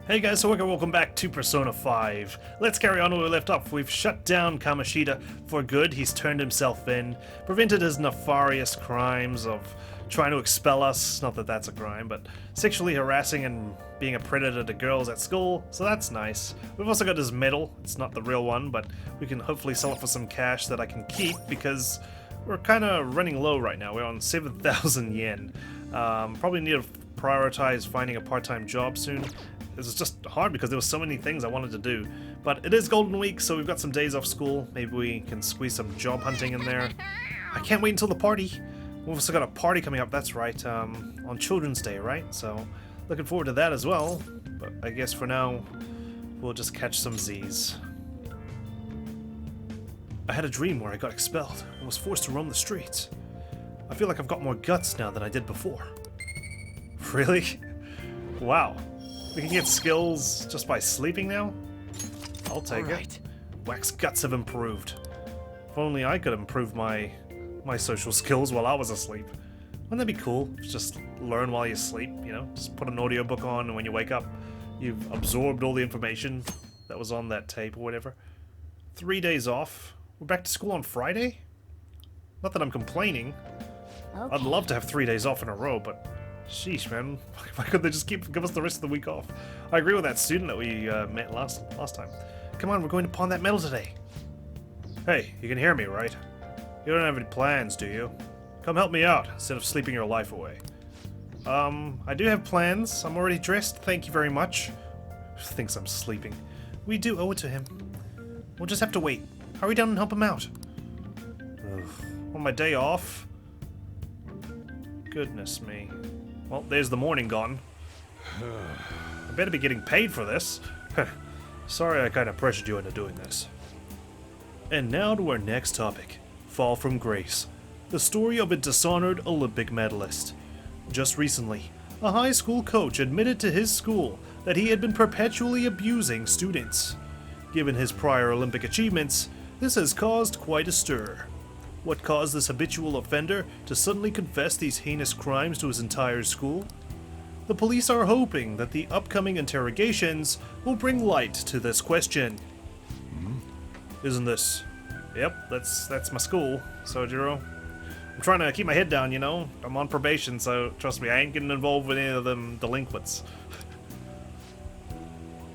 Hey guys, so welcome back to Persona 5. Let's carry on where we left off. We've shut down Kamoshida for good. He's turned himself in, prevented his nefarious crimes of trying to expel us, not that that's a crime, but sexually harassing and being a predator to girls at school, so that's nice. We've also got his medal. It's not the real one, but we can hopefully sell it for some cash that I can keep because we're kind of running low right now. We're on 7,000 yen. Probably need to prioritize finding a part-time job soon. This is just hard because there were so many things I wanted to do. But it is Golden Week, so we've got some days off school. Maybe we can squeeze some job hunting in there. I can't wait until the party. We've also got a party coming up, that's right, on Children's Day, right? So, looking forward to that as well. But I guess for now, we'll just catch some Z's. I had a dream where I got expelled and was forced to roam the streets. I feel like I've got more guts now than I did before. Really? Wow. We can get skills just by sleeping now? I'll take it. Wax guts have improved. If only I could improve my social skills while I was asleep. Wouldn't that be cool? Just learn while you sleep, you know? Just put an audiobook on and when you wake up, you've absorbed all the information that was on that tape or whatever. 3 days off. We're back to school on Friday? Not that I'm complaining. Okay. I'd love to have 3 days off in a row, but sheesh, man. Why couldn't they just give us the rest of the week off? I agree with that student that we met last time. Come on, we're going to pawn that medal today. Hey, you can hear me, right? You don't have any plans, do you? Come help me out, instead of sleeping your life away. I do have plans. I'm already dressed, thank you very much. Thinks I'm sleeping. We do owe it to him. We'll just have to wait. Hurry down and help him out. Ugh. On my day off? Goodness me. Well, there's the morning gone. I better be getting paid for this. Sorry I kind of pressured you into doing this. And now to our next topic. Fall from Grace. The story of a dishonored Olympic medalist. Just recently, a high school coach admitted to his school that he had been perpetually abusing students. Given his prior Olympic achievements, this has caused quite a stir. What caused this habitual offender to suddenly confess these heinous crimes to his entire school? The police are hoping that the upcoming interrogations will bring light to this question. Isn't this? Yep, that's my school, Sojiro. I'm trying to keep my head down, you know? I'm on probation, so trust me, I ain't getting involved with any of them delinquents.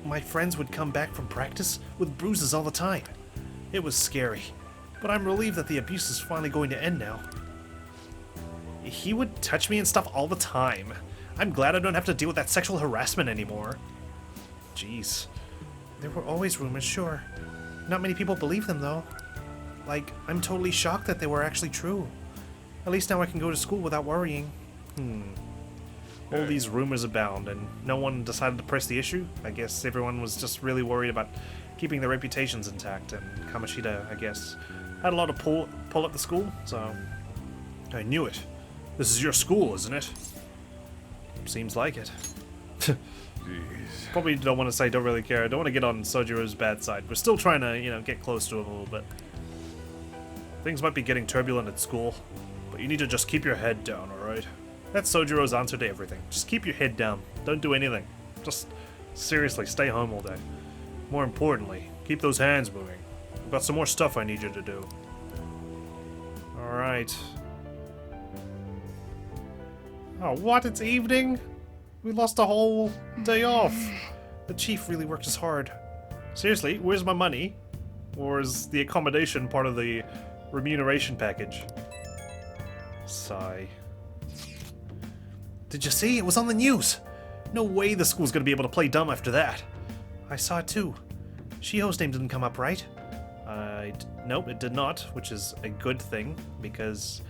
My friends would come back from practice with bruises all the time. It was scary. But I'm relieved that the abuse is finally going to end now. He would touch me and stuff all the time. I'm glad I don't have to deal with that sexual harassment anymore. Jeez. There were always rumors, sure. Not many people believe them, though. Like, I'm totally shocked that they were actually true. At least now I can go to school without worrying. All these rumors abound, and no one decided to press the issue? I guess everyone was just really worried about keeping their reputations intact, and Kamoshida, I guess, had a lot of pull at the school, so I knew it. This is your school, isn't it? Seems like it. Probably don't want to say don't really care. I don't want to get on Sojiro's bad side. We're still trying to, you know, get close to him a little bit. Things might be getting turbulent at school, but you need to just keep your head down, alright? That's Sojiro's answer to everything. Just keep your head down. Don't do anything. Just seriously, stay home all day. More importantly, keep those hands moving. I've got some more stuff I need you to do. Alright. Oh, what? It's evening? We lost a whole day off. The chief really worked us hard. Seriously, where's my money? Or is the accommodation part of the remuneration package? Sigh. Did you see? It was on the news. No way the school's gonna be able to play dumb after that. I saw it too. Shiho's name didn't come up, right? Nope, it did not, which is a good thing, because,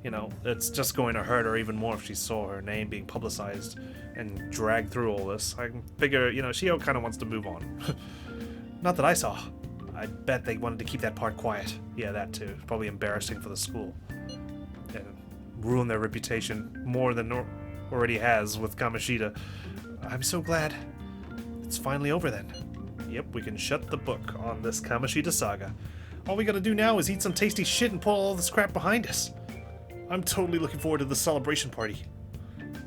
you know, it's just going to hurt her even more if she saw her name being publicized and dragged through all this. I figure, you know, Shiho kind of wants to move on. Not that I saw. I bet they wanted to keep that part quiet. Yeah, that too. Probably embarrassing for the school. And ruin their reputation more than already has with Kamoshida. I'm so glad. It's finally over then. Yep, we can shut the book on this Kamoshida saga. All we gotta do now is eat some tasty shit and pull all this crap behind us. I'm totally looking forward to the celebration party.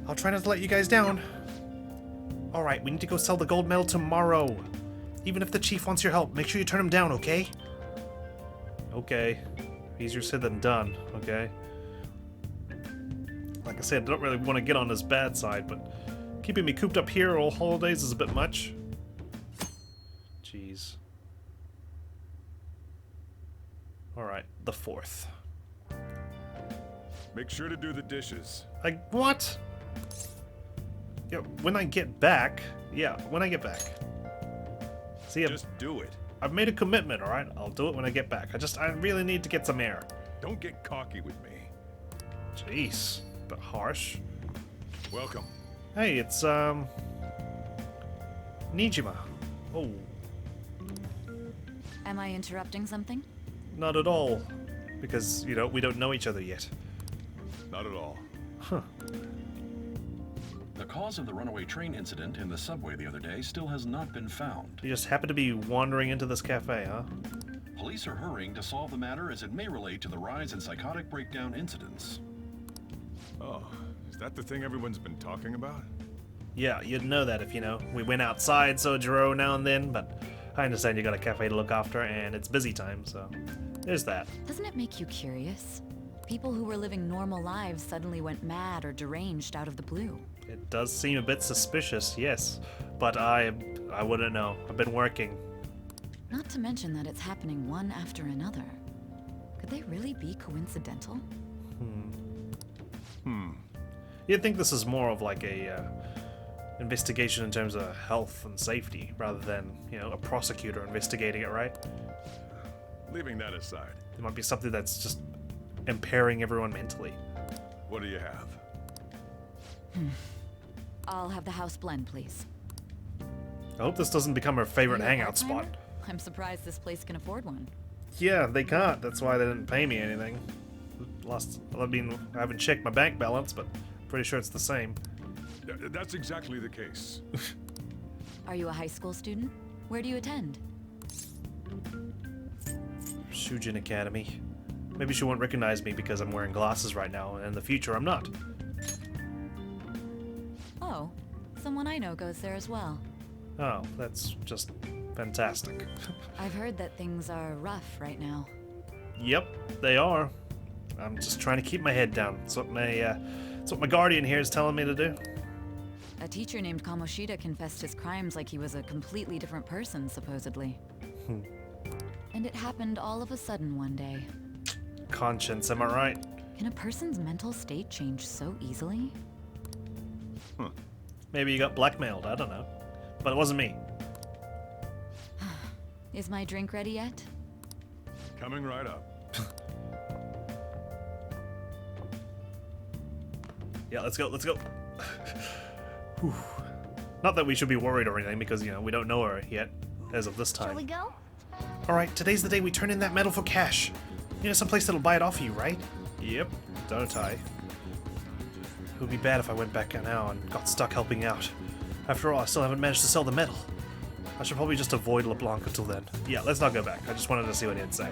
I'll try not to let you guys down. Alright, we need to go sell the gold medal tomorrow. Even if the chief wants your help, make sure you turn him down, okay? Okay. Easier said than done, okay? Like I said, I don't really want to get on his bad side, but keeping me cooped up here all holidays is a bit much. Jeez. Alright, the 4th. Make sure to do the dishes. Like, what? Yeah, when I get back. Yeah, when I get back. See, Just do it. I've made a commitment, alright? I'll do it when I get back. I really need to get some air. Don't get cocky with me. Jeez, but harsh. Welcome. Hey, it's, Niijima. Oh, Am I interrupting something? not at all. Because, you know, we don't know each other yet. Not at all. Huh. The cause of the runaway train incident in the subway the other day still has not been found. You just happen to be wandering into this cafe, huh? Police are hurrying to solve the matter as it may relate to the rise in psychotic breakdown incidents. Oh, is that the thing everyone's been talking about? Yeah, you'd know that if, you know, we went outside Sojiro now and then, but I understand you got a cafe to look after, and it's busy time, so there's that. Doesn't it make you curious? People who were living normal lives suddenly went mad or deranged out of the blue. It does seem a bit suspicious, yes, but I wouldn't know. I've been working. Not to mention that it's happening one after another. Could they really be coincidental? You'd think this is more of like a investigation in terms of health and safety, rather than, you know, a prosecutor investigating it, right? Leaving that aside, There might be something that's just impairing everyone mentally. what do you have? I'll have the house blend, please. I hope this doesn't become our favorite Are you a hangout spot. part-timer? I'm surprised this place can afford one. Yeah, they can't. That's why they didn't pay me anything. I mean, I haven't checked my bank balance, but pretty sure it's the same. That's exactly the case. Are you a high school student? Where do you attend? Shujin Academy. Maybe she won't recognize me because I'm wearing glasses right now, and in the future I'm not. Oh, someone I know goes there as well. Oh, that's just fantastic. I've heard that things are rough right now. Yep, they are. I'm just trying to keep my head down. That's what my guardian here is telling me to do. A teacher named Kamoshida confessed his crimes like he was a completely different person, supposedly. And it happened all of a sudden one day. Conscience, am I right? Can a person's mental state change so easily? Maybe you got blackmailed, I don't know. But it wasn't me. Is my drink ready yet? Coming right up. Yeah, let's go, let's go. Whew. Not that we should be worried or anything, because, you know, we don't know her yet, as of this time. Shall we go? Alright, today's the day we turn in that medal for cash. You know, someplace that'll buy it off you, right? Yep, don't I? It would be bad if I went back now and got stuck helping out. After all, I still haven't managed to sell the medal. I should probably just avoid LeBlanc until then. Yeah, let's not go back. I just wanted to see what he'd say.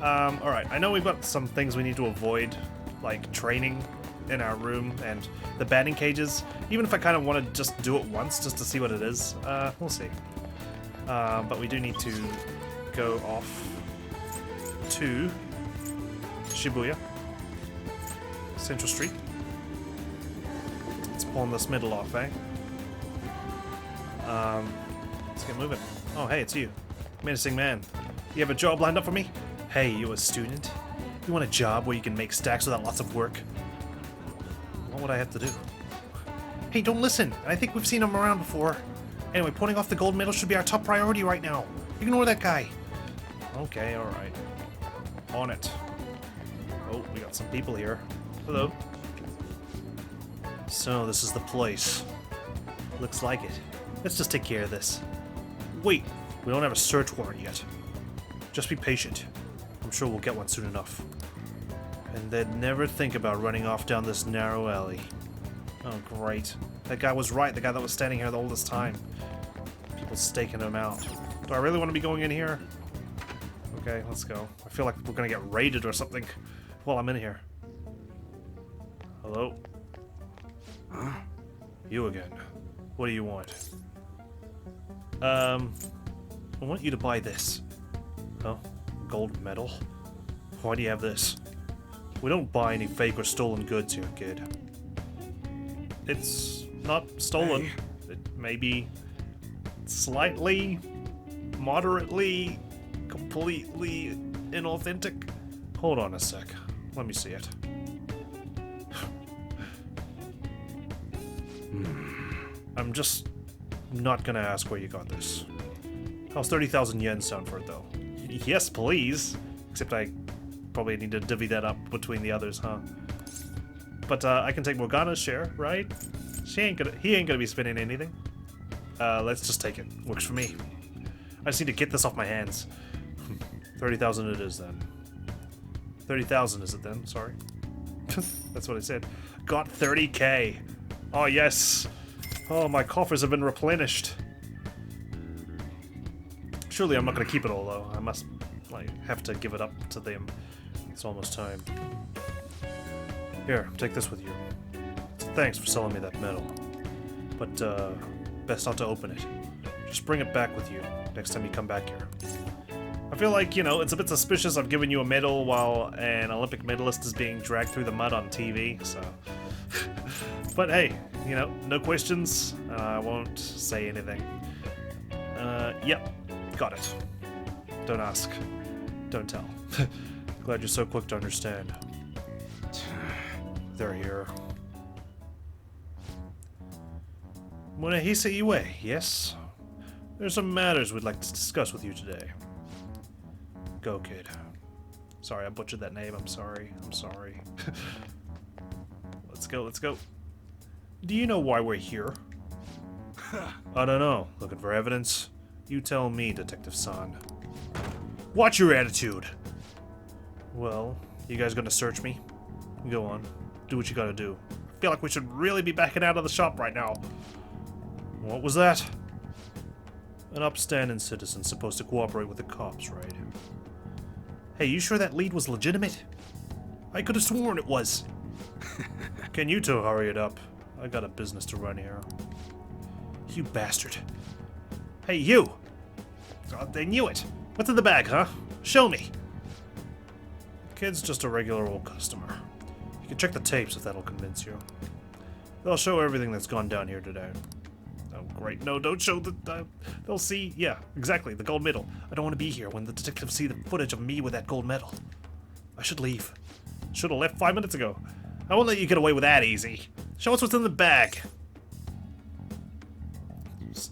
Alright, I know we've got some things we need to avoid, like training in our room and the batting cages. Even if I kind of want to just do it once just to see what it is, we'll see. But we do need to go off to Shibuya, Central Street. Let's pawn this middle off, eh? Let's get moving. Oh, hey, it's you. Menacing man. You have a job lined up for me? Hey, you a student? You want a job where you can make stacks without lots of work? What would I have to do? Hey, don't listen. I think we've seen him around before. Anyway, pulling off the gold medal should be our top priority right now. Ignore that guy. Okay, alright. On it. Oh, we got some people here. Hello. So, this is the place. Looks like it. Let's just take care of this. Wait, we don't have a search warrant yet. Just be patient. I'm sure we'll get one soon enough. And then never think about running off down this narrow alley. Oh, great. That guy was right, the guy that was standing here all this time. People staking him out. Do I really want to be going in here? Okay, let's go. I feel like we're gonna get raided or something while I'm in here. Hello? Huh? You again. What do you want? I want you to buy this. Oh, gold medal? Why do you have this? We don't buy any fake or stolen goods here, kid. It's not stolen. Hey. It may be slightly, moderately, completely inauthentic. Hold on a sec. Let me see it. I'm just not gonna ask where you got this. How's 30,000 yen sound for it, though? Yes, please. Except I probably need to divvy that up between the others, huh? But I can take Morgana's share, right? He ain't gonna be spending anything. Let's just take it. Works for me. I just need to get this off my hands. 30,000 it is then. 30,000 is it then? Sorry. That's what I said. Got 30k. Oh yes. Oh, my coffers have been replenished. Surely I'm not gonna keep it all though. I must like have to give it up to them. It's almost time. Here, take this with you. Thanks for selling me that medal. But best not to open it. Just bring it back with you next time you come back here. I feel like, you know, it's a bit suspicious I've given you a medal while an Olympic medalist is being dragged through the mud on TV, so... But hey, you know, no questions, and I won't say anything. Yep, got it. Don't ask. Don't tell. Glad you're so quick to understand. They're here. Munehisa Iwe, yes? There's some matters we'd like to discuss with you today. Go, kid. Sorry, I butchered that name. I'm sorry. I'm sorry. Let's go, let's go. Do you know why we're here? I don't know. Looking for evidence? You tell me, Detective San. Watch your attitude! Well, you guys gonna search me? Go on. Do what you gotta do. I feel like we should really be backing out of the shop right now. What was that? An upstanding citizen supposed to cooperate with the cops, right? Hey, you sure that lead was legitimate? I could have sworn it was. Can you two hurry it up? I got a business to run here. You bastard. Hey, you! God, they knew it. What's in the bag, huh? Show me. The kid's just a regular old customer. You can check the tapes if that'll convince you. They'll show everything that's gone down here today. Oh, great. No, don't show the... they'll see... Yeah, exactly, the gold medal. I don't want to be here when the detectives see the footage of me with that gold medal. I should leave. Should have left 5 minutes ago. I won't let you get away with that easy. Show us what's in the bag. It's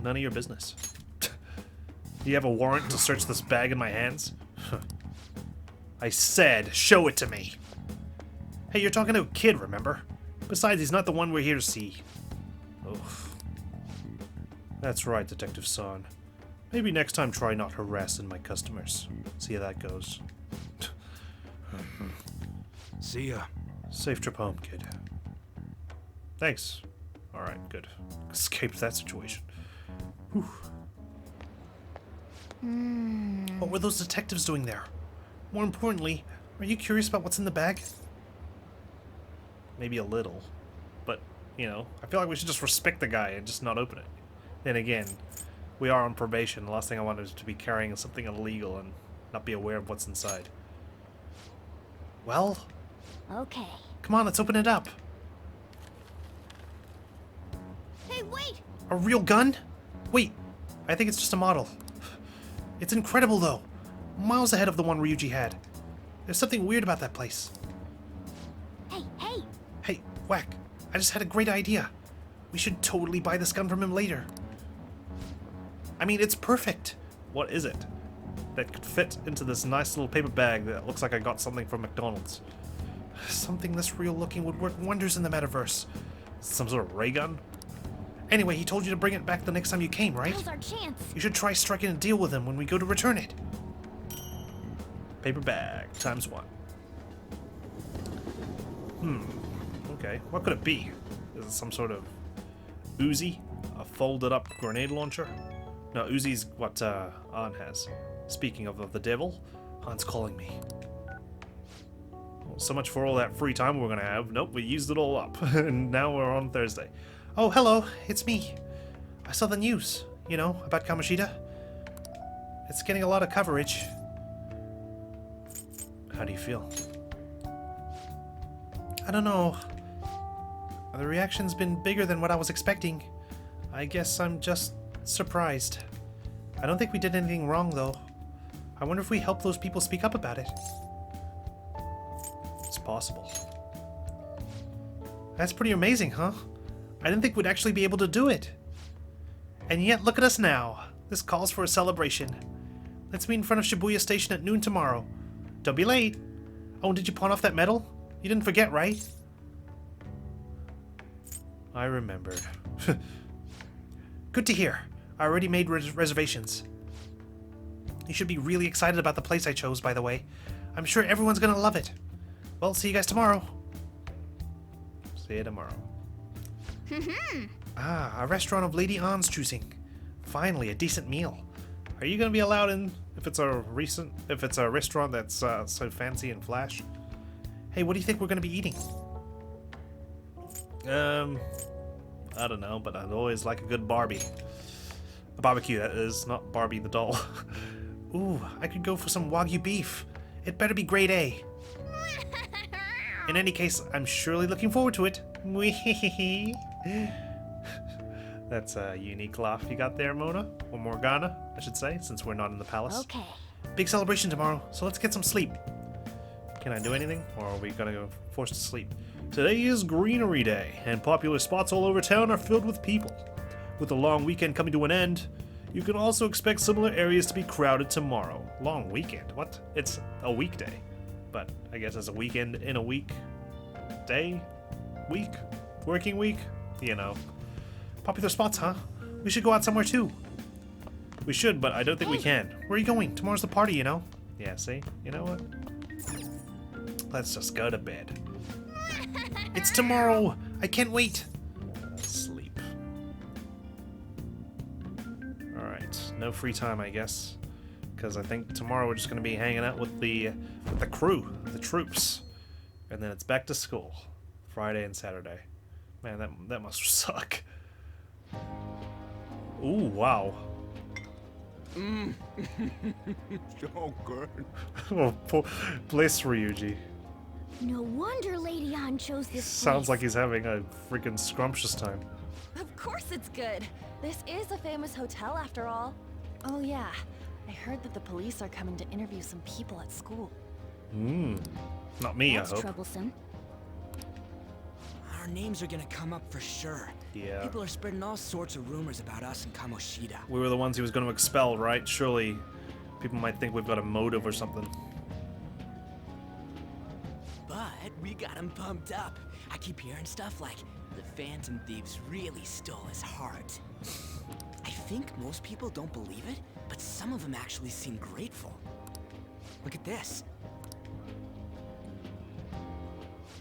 none of your business. Do you have a warrant to search this bag in my hands? I said, show it to me. Hey, you're talking to a kid, remember? Besides, he's not the one we're here to see. Oof. That's right, Detective San. Maybe next time try not harassing my customers. See how that goes. See ya. Safe trip home, kid. Thanks. Alright, good. Escaped that situation. Whew. What were those detectives doing there? More importantly, are you curious about what's in the bag? Maybe a little. But, you know, I feel like we should just respect the guy and just not open it. Then again, we are on probation. The last thing I want is to be carrying something illegal and not be aware of what's inside. Well? Okay. Come on, let's open it up. Hey, wait! A real gun? Wait, I think it's just a model. It's incredible, though. Miles ahead of the one Ryuji had. There's something weird about that place. Hey, hey! Hey, Whack, I just had a great idea. We should totally buy this gun from him later. I mean, it's perfect. What is it? That could fit into this nice little paper bag that looks like I got something from McDonald's. Something this real looking would work wonders in the metaverse. Some sort of ray gun? Anyway, he told you to bring it back the next time you came, right? Now's our chance. You should try striking a deal with him when we go to return it. Paper bag, ×1. Okay, what could it be? Is it some sort of Uzi? A folded up grenade launcher? No, Uzi's what An has. Speaking of the devil, Han's calling me. Well, so much for all that free time we're gonna have. Nope, we used it all up. And now we're on Thursday. Oh, hello, it's me. I saw the news, you know, about Kamoshida. It's getting a lot of coverage. How do you feel? I don't know. The reaction's been bigger than what I was expecting. I guess I'm just surprised. I don't think we did anything wrong, though. I wonder if we help those people speak up about it. It's possible. That's pretty amazing, huh? I didn't think we'd actually be able to do it. And yet, look at us now. This calls for a celebration. Let's meet in front of Shibuya Station at noon tomorrow. Don't be late. Oh, did you pawn off that medal? You didn't forget, right? I remembered. Good to hear. I already made reservations. You should be really excited about the place I chose, by the way. I'm sure everyone's gonna love it. Well, see you guys tomorrow. See you tomorrow. A restaurant of Lady Ann's choosing. Finally, a decent meal. Are you gonna be allowed in if it's a restaurant that's so fancy and flash? Hey, what do you think we're gonna be eating? I don't know, but I'd always like a good Barbie. A barbecue, that is, not Barbie the doll. Ooh, I could go for some Wagyu beef. It better be grade A. In any case, I'm surely looking forward to it. That's a unique laugh you got there, Mona. Or Morgana, I should say, since we're not in the palace. Okay. Big celebration tomorrow, so let's get some sleep. Can I do anything, or are we gonna go forced to sleep? Today is Greenery Day, and popular spots all over town are filled with people. With the long weekend coming to an end, you can also expect similar areas to be crowded tomorrow. Long weekend? What? It's a weekday. But I guess it's a weekend in a week. Day? Week? Working week? You know. Popular spots, huh? We should go out somewhere too. We should, but I don't think we can. Where are you going? Tomorrow's the party, you know? Yeah, see? You know what? Let's just go to bed. It's tomorrow! I can't wait! Sleep. Alright, no free time, I guess. Because I think tomorrow we're just going to be hanging out with the crew, the troops. And then it's back to school. Friday and Saturday. Man, that must suck. Ooh, wow. So good. Oh, bless Ryuji. No wonder Lady Ann chose this Sounds place. like he's having a freaking scrumptious time. Of course it's good. This is a famous hotel after all. Oh yeah, I heard that the police are coming to interview some people at school. Not me, That's I hope. troublesome. Our names are gonna come up for sure. Yeah. People are spreading all sorts of rumors about us and Kamoshida. We were the ones he was going to expel, right? Surely people might think we've got a motive or something. But we got him pumped up. I keep hearing stuff like the Phantom Thieves really stole his heart. I think most people don't believe it, but some of them actually seem grateful. Look at this.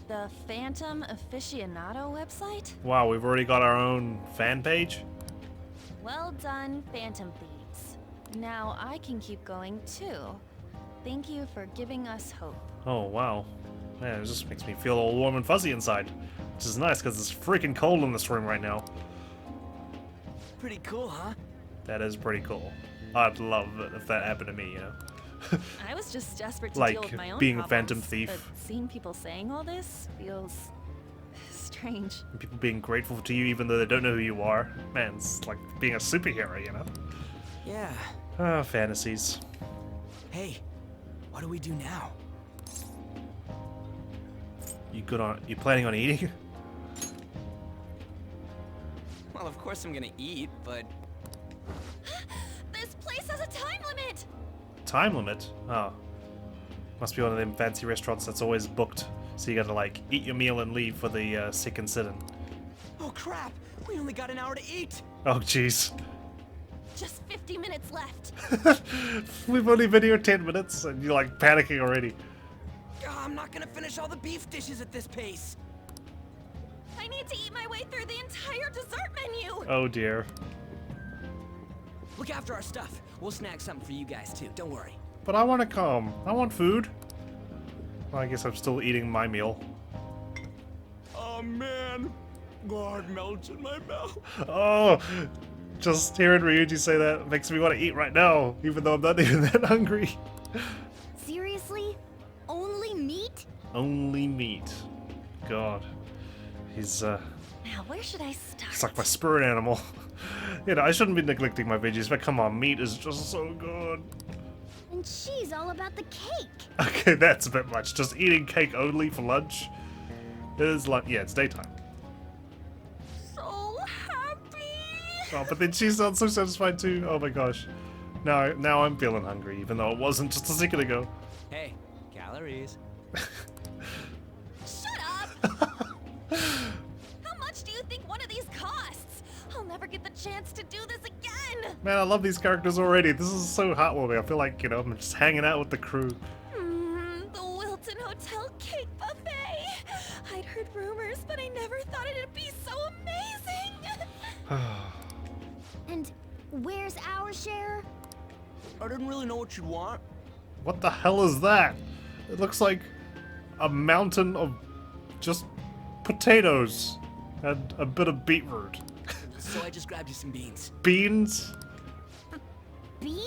The Phantom Aficionado website? Wow, we've already got our own fan page? Well done, Phantom Thieves. Now I can keep going too. Thank you for giving us hope. Oh, wow. Man, it just makes me feel all warm and fuzzy inside. Which is nice, because it's freaking cold in this room right now. Pretty cool, huh? That is pretty cool. I'd love it if that happened to me, you know? I was just desperate to Like, deal with my own being a problems, Phantom Thief. But seeing people saying all this feels strange. And people being grateful to you even though they don't know who you are. Man, it's like being a superhero, you know? Yeah. Ah, fantasies. Hey, what do we do now? You planning on eating? Well, of course I'm gonna eat, but This place has a time limit! Time limit? Oh. Must be one of them fancy restaurants that's always booked. So you gotta, like, eat your meal and leave for the sick and sitting. oh crap! We only got an hour to eat. Oh, jeez. Just 50 minutes left. We've only been here 10 minutes and you're, like, panicking already. I'm not gonna finish all the beef dishes at this pace. I need to eat my way through the entire dessert menu! Oh, dear. Look after our stuff. We'll snag something for you guys too, don't worry. But I want to come. I want food. Well, I guess I'm still eating my meal. Oh man, God melts in my mouth. Oh, just hearing Ryuji say that makes me want to eat right now, even though I'm not even that hungry. Seriously? Only meat? Only meat. God. He's Now, where should I start? It's like my spirit animal. You know, I shouldn't be neglecting my veggies, but come on, meat is just so good. And she's all about the cake. Okay, that's a bit much. Just eating cake only for lunch? It is like, yeah, it's daytime. So happy! Oh, but then she sounds so satisfied too. Oh my gosh. Now I'm feeling hungry, even though it wasn't just a second ago. Hey, calories. Shut up! How much do you think one of these costs? I'll never get the chance to do this again! Man, I love these characters already. This is so heartwarming. I feel like, you know, I'm just hanging out with the crew. The Wilton Hotel Cake Buffet! I'd heard rumors, but I never thought it'd be so amazing! And where's our share? I didn't really know what you'd want. What the hell is that? It looks like a mountain of just potatoes and a bit of beetroot. So I just grabbed you some beans. Beans? Beans?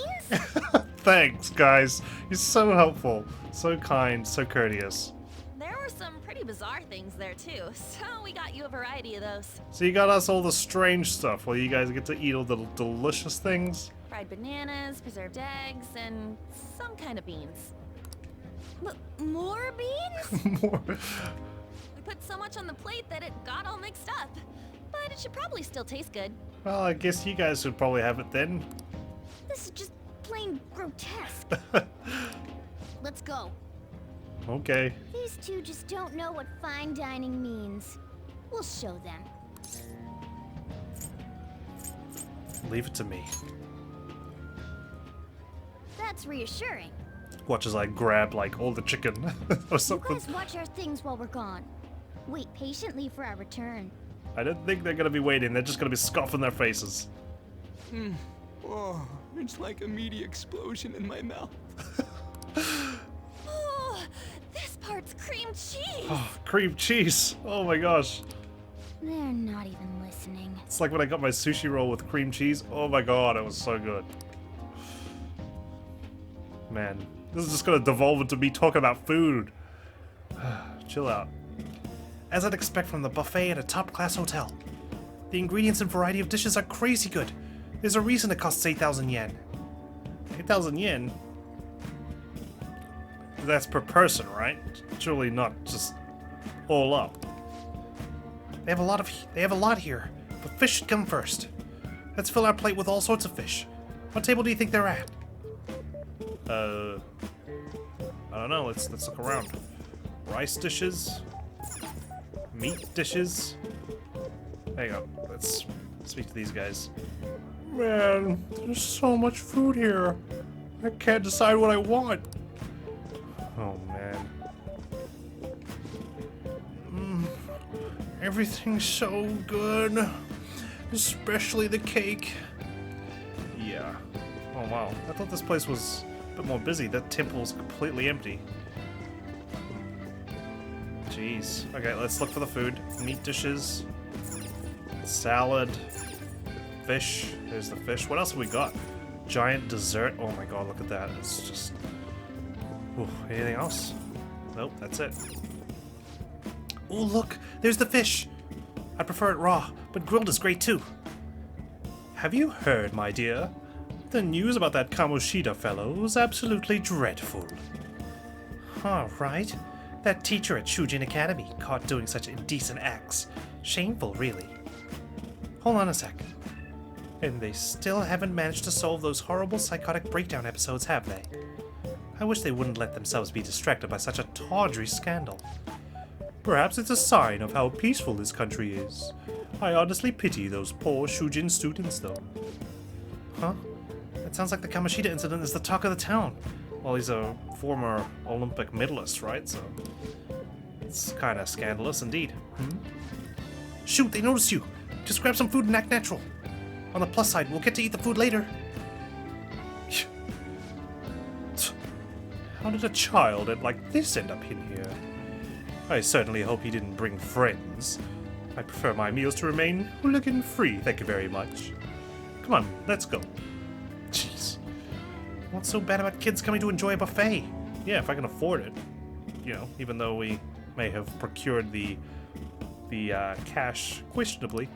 Thanks, guys. You're so helpful, so kind, so courteous. There were some pretty bizarre things there too, so we got you a variety of those. So you got us all the strange stuff while you guys get to eat all the delicious things? Fried bananas, preserved eggs, and some kind of beans. More beans? More. We put so much on the plate that it got all mixed up. But it should probably still taste good. Well, I guess you guys should probably have it then. This is just plain grotesque. Let's go. Okay. These two just don't know what fine dining means. We'll show them. Leave it to me. That's reassuring. Watch as I grab, like, all the chicken or You something. guys watch our things while we're gone. Wait patiently for our return. I don't think they're gonna be waiting. They're just gonna be scoffing their faces. Oh, it's like a meaty explosion in my mouth. Oh, this part's cream cheese. Oh, cream cheese. Oh my gosh. They're not even listening. It's like when I got my sushi roll with cream cheese. Oh my god, it was so good. Man, this is just gonna devolve into me talking about food. Chill out. As I'd expect from the buffet at a top-class hotel. The ingredients and variety of dishes are crazy good. There's a reason it costs 8,000 yen. 8,000 yen? That's per person, right? Surely not just all up. They have a lot here, but fish should come first. Let's fill our plate with all sorts of fish. What table do you think they're at? I don't know. Let's look around. Rice dishes, meat dishes. There you go. Let's speak to these guys. Man, there's so much food here. I can't decide what I want. Oh man. Everything's so good, especially the cake. Yeah. Oh wow. I thought this place was a bit more busy. That temple's completely empty. Jeez. Okay, let's look for the food. Meat dishes. Salad. Fish. There's the fish. What else have we got? Giant dessert. Oh my god, look at that. It's just... Ooh, anything else? Nope, that's it. Oh, look! There's the fish! I prefer it raw, but grilled is great too. Have you heard, my dear? The news about that Kamoshida fellow was absolutely dreadful. Huh, right? That teacher at Shujin Academy caught doing such indecent acts. Shameful, really. Hold on a sec. And they still haven't managed to solve those horrible psychotic breakdown episodes, have they? I wish they wouldn't let themselves be distracted by such a tawdry scandal. Perhaps it's a sign of how peaceful this country is. I honestly pity those poor Shujin students, though. Huh? It sounds like the Kamoshida incident is the talk of the town. Well, he's a former Olympic medalist, right? So it's kind of scandalous indeed. Shoot, they noticed you! Just grab some food and act natural. On the plus side, we'll get to eat the food later. How did a child like this end up in here? I certainly hope he didn't bring friends. I prefer my meals to remain hooligan-free, thank you very much. Come on, let's go. Jeez. What's so bad about kids coming to enjoy a buffet? Yeah, if I can afford it. You know, even though we may have procured the cash questionably.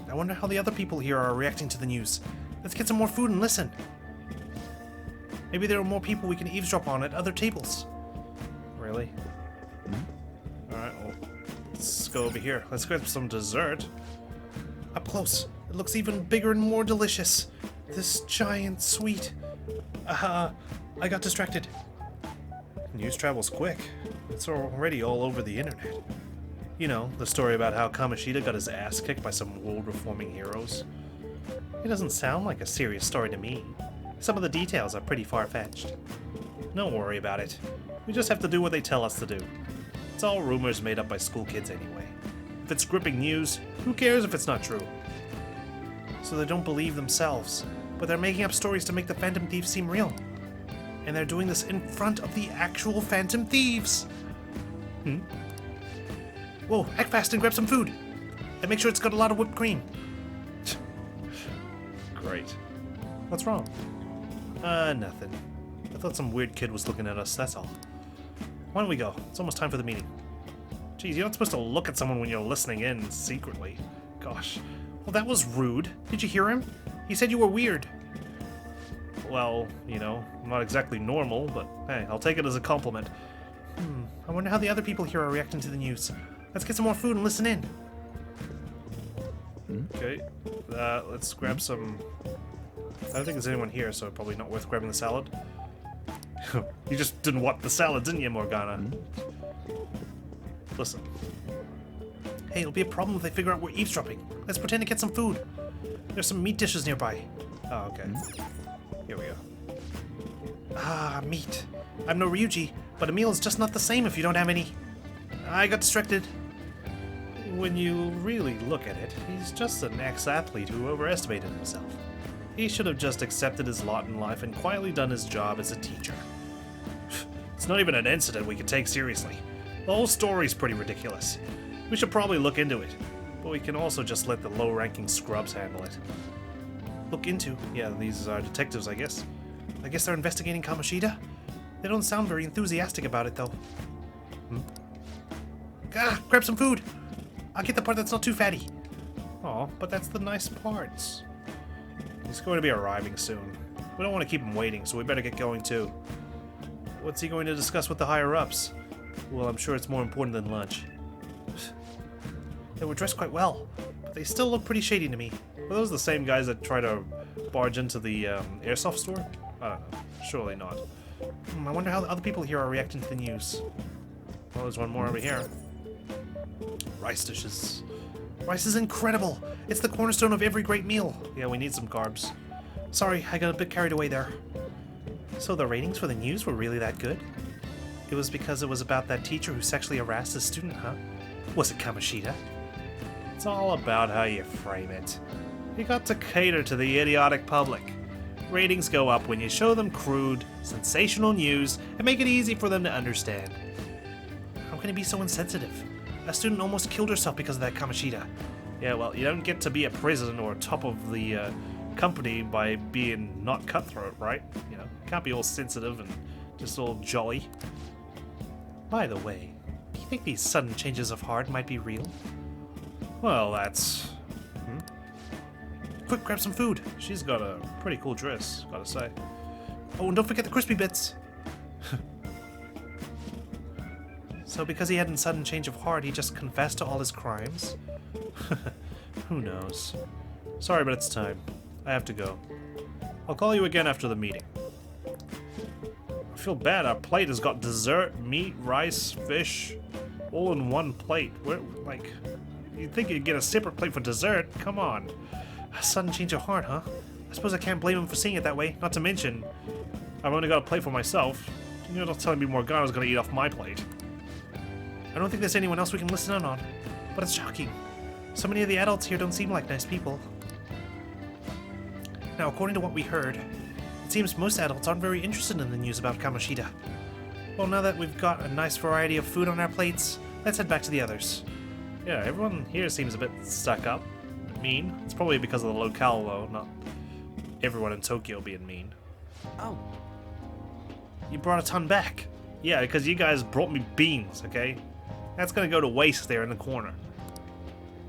I wonder how the other people here are reacting to the news. Let's get some more food and listen. Maybe there are more people we can eavesdrop on at other tables. Really? Alright, well, let's go over here. Let's grab some dessert. Up close. It looks even bigger and more delicious. This giant sweet. I got distracted. News travels quick. It's already all over the internet. You know, the story about how Kamoshida got his ass kicked by some world-reforming heroes. It doesn't sound like a serious story to me. Some of the details are pretty far-fetched. Don't worry about it. We just have to do what they tell us to do. It's all rumors made up by school kids anyway. If it's gripping news, who cares if it's not true? So they don't believe themselves, but they're making up stories to make the Phantom Thieves seem real. And they're doing this in front of the actual Phantom Thieves! Whoa, act fast and grab some food! And make sure it's got a lot of whipped cream. Great. What's wrong? Nothing. I thought some weird kid was looking at us, that's all. Why don't we go? It's almost time for the meeting. Geez, you're not supposed to look at someone when you're listening in secretly. Gosh. Well, that was rude. Did you hear him? He said you were weird. Well, you know, I'm not exactly normal, but hey, I'll take it as a compliment. I wonder how the other people here are reacting to the news. Let's get some more food and listen in. Okay, let's grab some... I don't think there's anyone here, so probably not worth grabbing the salad. You just didn't want the salad, didn't you, Morgana? Listen. Hey, it'll be a problem if they figure out we're eavesdropping. Let's pretend to get some food. There's some meat dishes nearby. Oh, okay. Here we go. Ah, meat. I'm no Ryuji, but a meal is just not the same if you don't have any. I got distracted. When you really look at it, he's just an ex-athlete who overestimated himself. He should have just accepted his lot in life and quietly done his job as a teacher. It's not even an incident we can take seriously. The whole story's pretty ridiculous. We should probably look into it, but we can also just let the low-ranking scrubs handle it. Look into? Yeah, these are detectives, I guess. I guess they're investigating Kamoshida? They don't sound very enthusiastic about it, though. Grab some food! I'll get the part that's not too fatty. Aw, but that's the nice parts. He's going to be arriving soon. We don't want to keep him waiting, so we better get going too. What's he going to discuss with the higher-ups? Well, I'm sure it's more important than lunch. They were dressed quite well, but they still look pretty shady to me. Were those the same guys that try to barge into the airsoft store? I don't know. Surely not. I wonder how the other people here are reacting to the news. Well, there's one more over here. Rice dishes. Rice is incredible! It's the cornerstone of every great meal. Yeah, we need some carbs. Sorry, I got a bit carried away there. So the ratings for the news were really that good? It was because it was about that teacher who sexually harassed a student, huh? Was it Kamoshida? It's all about how you frame it. You got to cater to the idiotic public. Ratings go up when you show them crude, sensational news and make it easy for them to understand. How can it be so insensitive? A student almost killed herself because of that Kamoshida. Yeah, well, you don't get to be a president or top of the company by being not cutthroat, right? You know, can't be all sensitive and just all jolly. By the way, do you think these sudden changes of heart might be real? Well, that's... Quick, grab some food. She's got a pretty cool dress, gotta say. Oh, and don't forget the crispy bits. So because he had a sudden change of heart, he just confessed to all his crimes? Who knows? Sorry, but it's time. I have to go. I'll call you again after the meeting. I feel bad. Our plate has got dessert, meat, rice, fish, all in one plate. Like, you'd think you'd get a separate plate for dessert. Come on. A sudden change of heart, huh? I suppose I can't blame him for seeing it that way. Not to mention, I've only got a plate for myself. You're not telling me Morgana's gonna eat off my plate. I don't think there's anyone else we can listen in on, but it's shocking. So many of the adults here don't seem like nice people. Now, according to what we heard, it seems most adults aren't very interested in the news about Kamoshida. Well, now that we've got a nice variety of food on our plates, Let's head back to the others. Yeah, everyone here seems a bit stuck up. Mean. It's probably because of the locale, though, not everyone in Tokyo being mean. Oh, You brought a ton back. Yeah, because you guys brought me beans, okay? That's gonna go to waste there in the corner.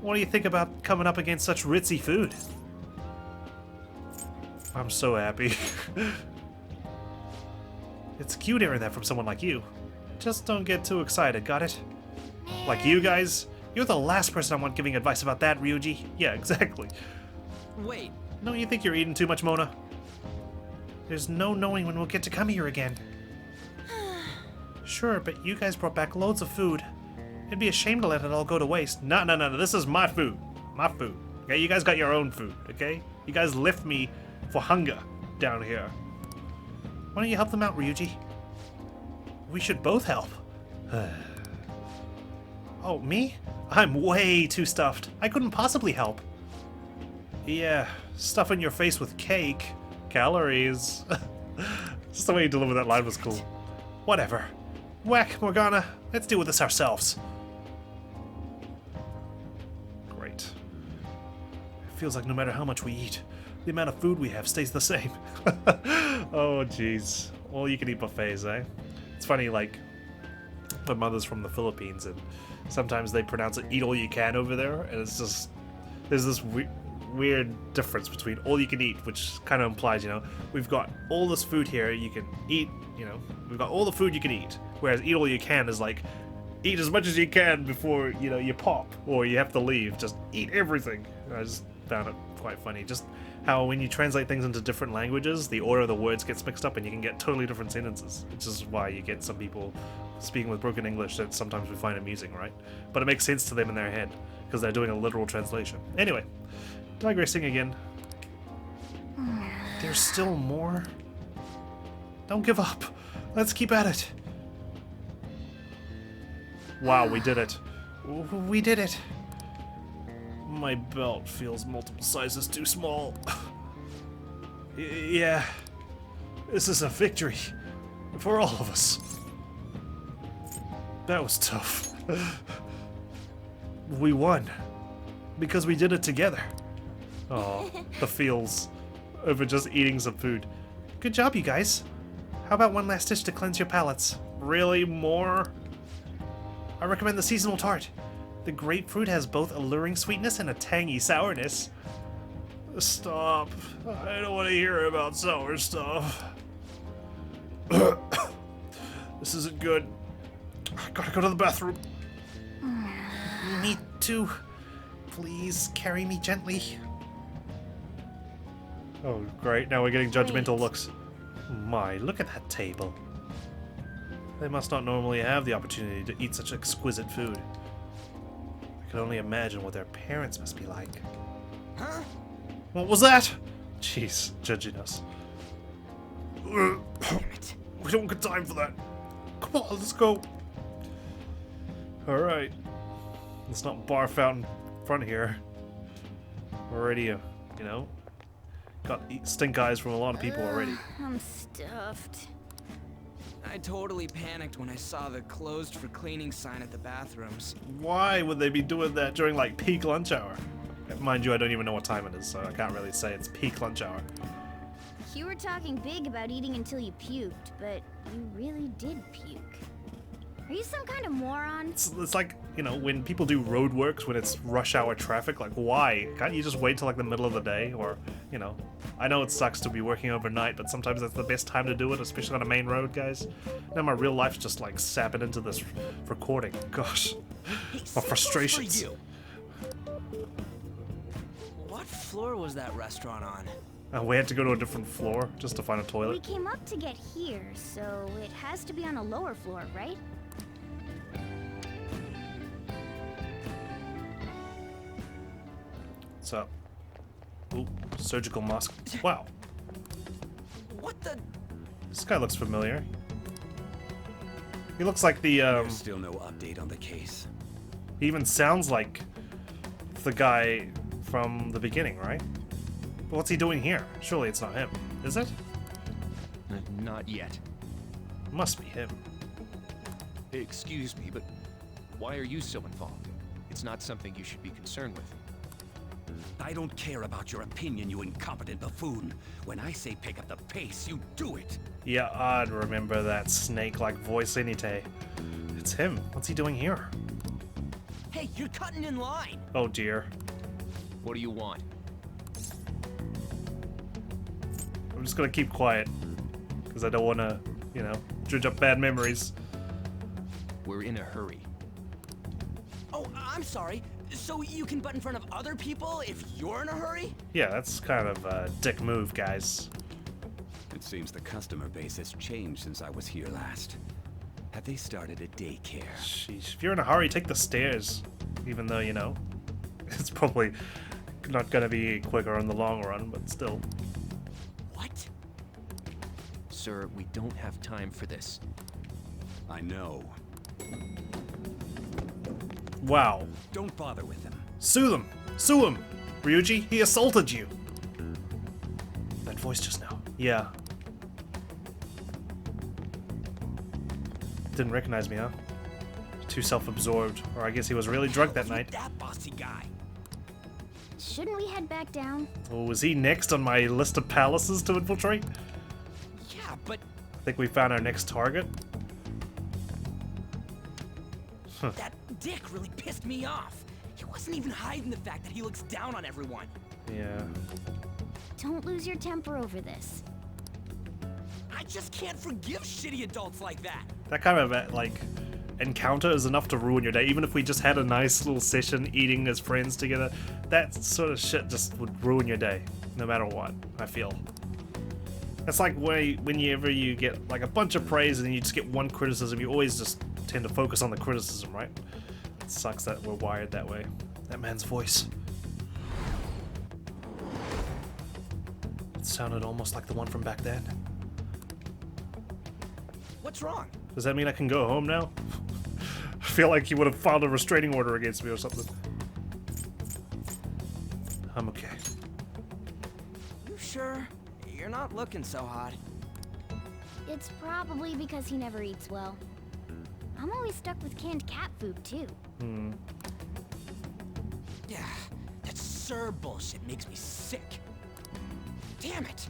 What do you think about coming up against such ritzy food? I'm so happy. It's cute hearing that from someone like you. Just don't get too excited, got it? Like you guys? You're the last person I want giving advice about that, Ryuji. Yeah, exactly. wait. Don't you think you're eating too much, Mona? There's no knowing when we'll get to come here again. Sure, but you guys brought back loads of food. It'd be a shame to let it all go to waste. No, this is my food. My food. Okay, you guys got your own food, okay? You guys left me for hunger down here. Why don't you help them out, Ryuji? We should both help. Oh, me? I'm way too stuffed. I couldn't possibly help. Yeah, stuffing your face with cake. Calories. Just the way you delivered that line was cool. Whatever. Whack, Morgana. Let's deal with this ourselves. Great. It feels like no matter how much we eat, the amount of food we have stays the same. Oh, jeez. All you can eat buffets, eh? It's funny, like, my mother's from the Philippines, and sometimes they pronounce it eat all you can over there, and it's just, there's this weird difference between all you can eat, which kind of implies, you know, we've got all this food here you can eat, you know, we've got all the food you can eat, whereas eat all you can is like, eat as much as you can before, you know, you pop, or you have to leave, just eat everything. I just found it quite funny, just how when you translate things into different languages, the order of the words gets mixed up and you can get totally different sentences, which is why you get some people speaking with broken English that sometimes we find amusing, right? But it makes sense to them in their head, because they're doing a literal translation. Anyway, digressing again. There's still more? Don't give up. Let's keep at it. Wow, we did it. We did it. My belt feels multiple sizes too small. Yeah. This is a victory. For all of us. That was tough. We won. Because we did it together. Oh, the feels over just eating some food. Good job, you guys. How about one last dish to cleanse your palates? Really? More? I recommend the seasonal tart. The grapefruit has both alluring sweetness and a tangy sourness. Stop. I don't want to hear about sour stuff. This isn't good. I gotta go to the bathroom. Me too. Please carry me gently. Oh, great. Now we're getting judgmental looks. My, look at that table. They must not normally have the opportunity to eat such exquisite food. I can only imagine what their parents must be like. Huh? What was that? Jeez, judging us. Damn it. We don't get time for that. Come on, let's go. Alright. Let's not barf out in front here. Already, you know, got stink eyes from a lot of people already. I'm stuffed. I totally panicked when I saw the closed for cleaning sign at the bathrooms. Why would they be doing that during like peak lunch hour? Mind you, I don't even know what time it is, so I can't really say it's peak lunch hour. You were talking big about eating until you puked, but you really did puke. Are you some kind of moron? It's like, you know, when people do road works when it's rush hour traffic, like why? Can't you just wait till like the middle of the day? Or, you know, I know it sucks to be working overnight, but sometimes that's the best time to do it, especially on a main road, guys. Now my real life's just like sapping into this recording. Gosh, my frustrations. For you. What floor was that restaurant on? We had to go to a different floor just to find a We toilet. came up to get here, so it has to be on a lower floor, right? What's up? Ooh, surgical mask. Wow, What the? this guy looks familiar. He looks like the, There's still no update on the case. he even sounds like the guy from the beginning, right? But what's he doing here? Surely it's not him, is it? Not yet. Must be him. Excuse me, but Why are you so involved? It's not something you should be concerned with. I don't care about your opinion, you incompetent buffoon. When I say pick up the pace, you do it. Yeah, I'd remember that snake-like voice any day. It's him. What's he doing here? Hey, you're cutting in line. Oh dear. What do you want? I'm just gonna keep quiet. Because I don't want to, you know, dredge up bad memories. We're in a hurry. Oh, I'm sorry. So you can butt in front of other people if you're in a hurry? Yeah, that's kind of a dick move, guys. It seems the customer base has changed since I was here last. Have they started a daycare? Sheesh. If you're in a hurry, take the stairs. Even though, you know, it's probably not gonna be quicker in the long run, but still. What? Sir, we don't have time for this. I know. Wow. Don't bother with them. Sue them! Sue him! Ryuji, he assaulted you! That voice just now. Yeah. Didn't recognize me, huh? Too self-absorbed. Or I guess he was really drunk that night. That bossy guy. Shouldn't we head back down? Oh, was he next on my list of palaces to infiltrate? Yeah, but I think we found our next target. that dick really pissed me off. He wasn't even hiding the fact that he looks down on everyone. Yeah. Don't lose your temper over this. I just can't forgive shitty adults like that. That kind of, like, encounter is enough to ruin your day. Even if we just had a nice little session eating as friends together, that sort of shit just would ruin your day. No matter what, I feel. It's like whenever you get, like, a bunch of praise and then you just get one criticism, you always just tend to focus on the criticism, right? It sucks that we're wired that way. That man's voice. It sounded almost like the one from back then. What's wrong? Does that mean I can go home now? I feel like he would have filed a restraining order against me or something. I'm okay. You sure? You're not looking so hot. It's probably because he never eats well. I'm always stuck with canned cat food, too. Yeah, that Sir bullshit makes me sick. Damn it.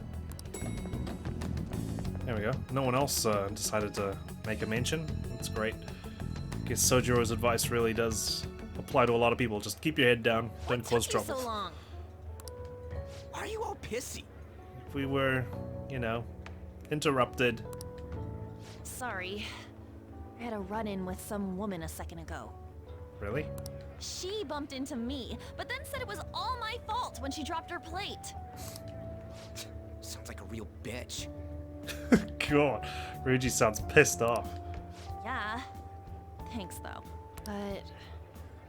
There we go. No one else decided to make a mention. That's great. I guess Sojiro's advice really does apply to a lot of people. Just keep your head down. Don't cause trouble. So long. Why are you all pissy? If we were, you know, interrupted. Sorry. I had a run-in with some woman a second ago. Really? She bumped into me, but then said it was all my fault when she dropped her plate. Sounds like a real bitch. God, Ryuji sounds pissed off. Yeah. Thanks, though. But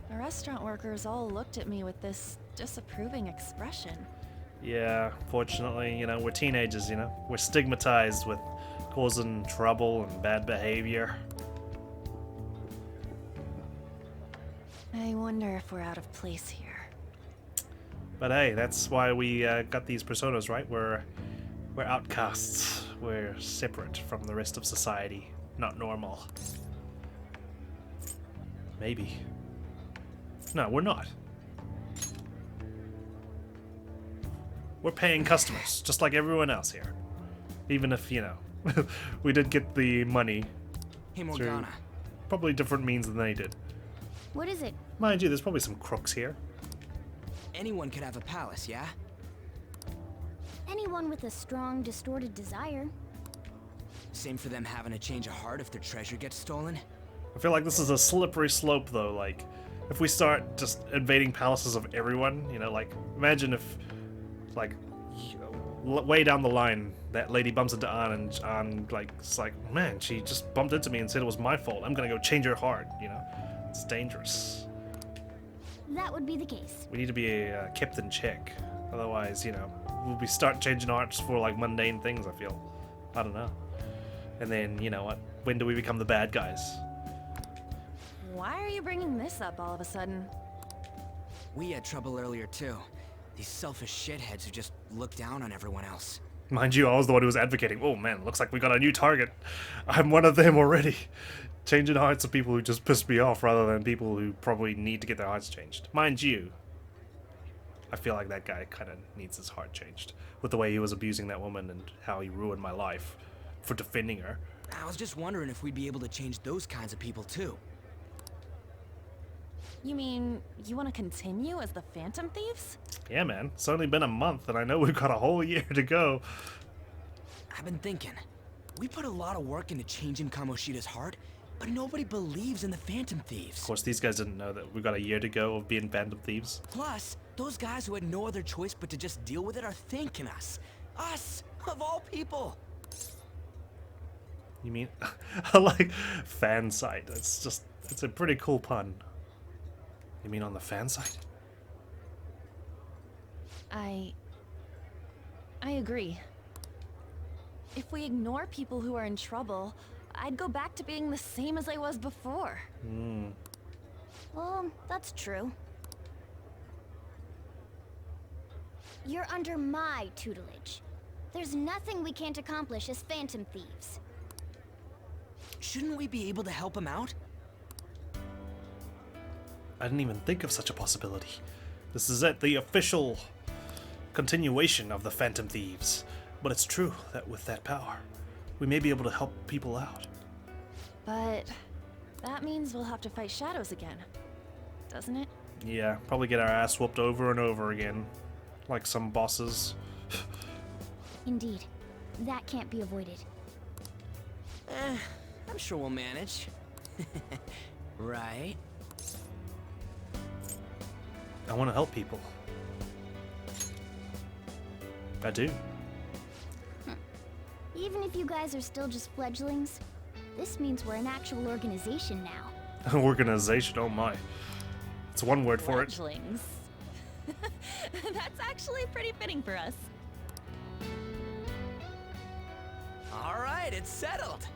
the restaurant workers all looked at me with this disapproving expression. Yeah, fortunately, you know, we're teenagers, you know. We're stigmatized with causing trouble and bad behavior. I wonder if we're out of place here. But hey, that's why we got these personas, right? We're outcasts. We're separate from the rest of society. Not normal. Maybe. No, we're not. We're paying customers, just like everyone else here. Even if, you know, we did get the money Hey, through Morgana. probably different means than they did. What is it? Mind you, there's probably some crooks here. Anyone could have a palace, yeah? Anyone with a strong, distorted desire. Same for them having a change of heart if their treasure gets stolen? I feel like this is a slippery slope, though. Like, if we start just invading palaces of everyone, you know, like, imagine if, like, way down the line, that lady bumps into Ann, and Ann, like, it's like, man, she just bumped into me and said it was my fault. I'm gonna go change her heart, you know? It's dangerous. That would be the case. We need to be kept in check. Otherwise, you know, we'll start changing hearts for, like, mundane things, I feel. I don't know. And then, you know what? When do we become the bad guys? Why are you bringing this up all of a sudden? We had trouble earlier, too. These selfish shitheads who just look down on everyone else. Mind you, I was the one who was advocating. Oh man, looks like we got a new target. I'm one of them already. changing hearts of people who just piss me off rather than people who probably need to get their hearts changed. Mind you, I feel like that guy kind of needs his heart changed with the way he was abusing that woman and how he ruined my life for defending her. I was just wondering if we'd be able to change those kinds of people too. You mean, you want to continue as the Phantom Thieves? Yeah, man. It's only been a month, and I know we've got a whole year to go. I've been thinking, we put a lot of work into changing Kamoshida's heart, but nobody believes in the Phantom Thieves. Of course, these guys didn't know that we've got a year to go of being Phantom Thieves. Plus, those guys who had no other choice but to just deal with it are thanking us. Us, of all people. You mean, I like Phan-Site. It's a pretty cool pun. You mean on the Phan-Site? I agree. If we ignore people who are in trouble, I'd go back to being the same as I was before. Well, that's true. You're under my tutelage. There's nothing we can't accomplish as Phantom Thieves. Shouldn't we be able to help him out? I didn't even think of such a possibility. This is it, the official continuation of the Phantom Thieves. But it's true that with that power, we may be able to help people out. But that means we'll have to fight shadows again, doesn't it? Yeah, probably get our ass whooped over and over again. Like some bosses. Indeed. That can't be avoided. I'm sure we'll manage. Right? I want to help people. I do. Even if you guys are still just fledglings, this means we're an actual organization now. Organization, oh my. It's one word for it. Fledglings. That's actually pretty fitting for us. All right, it's settled.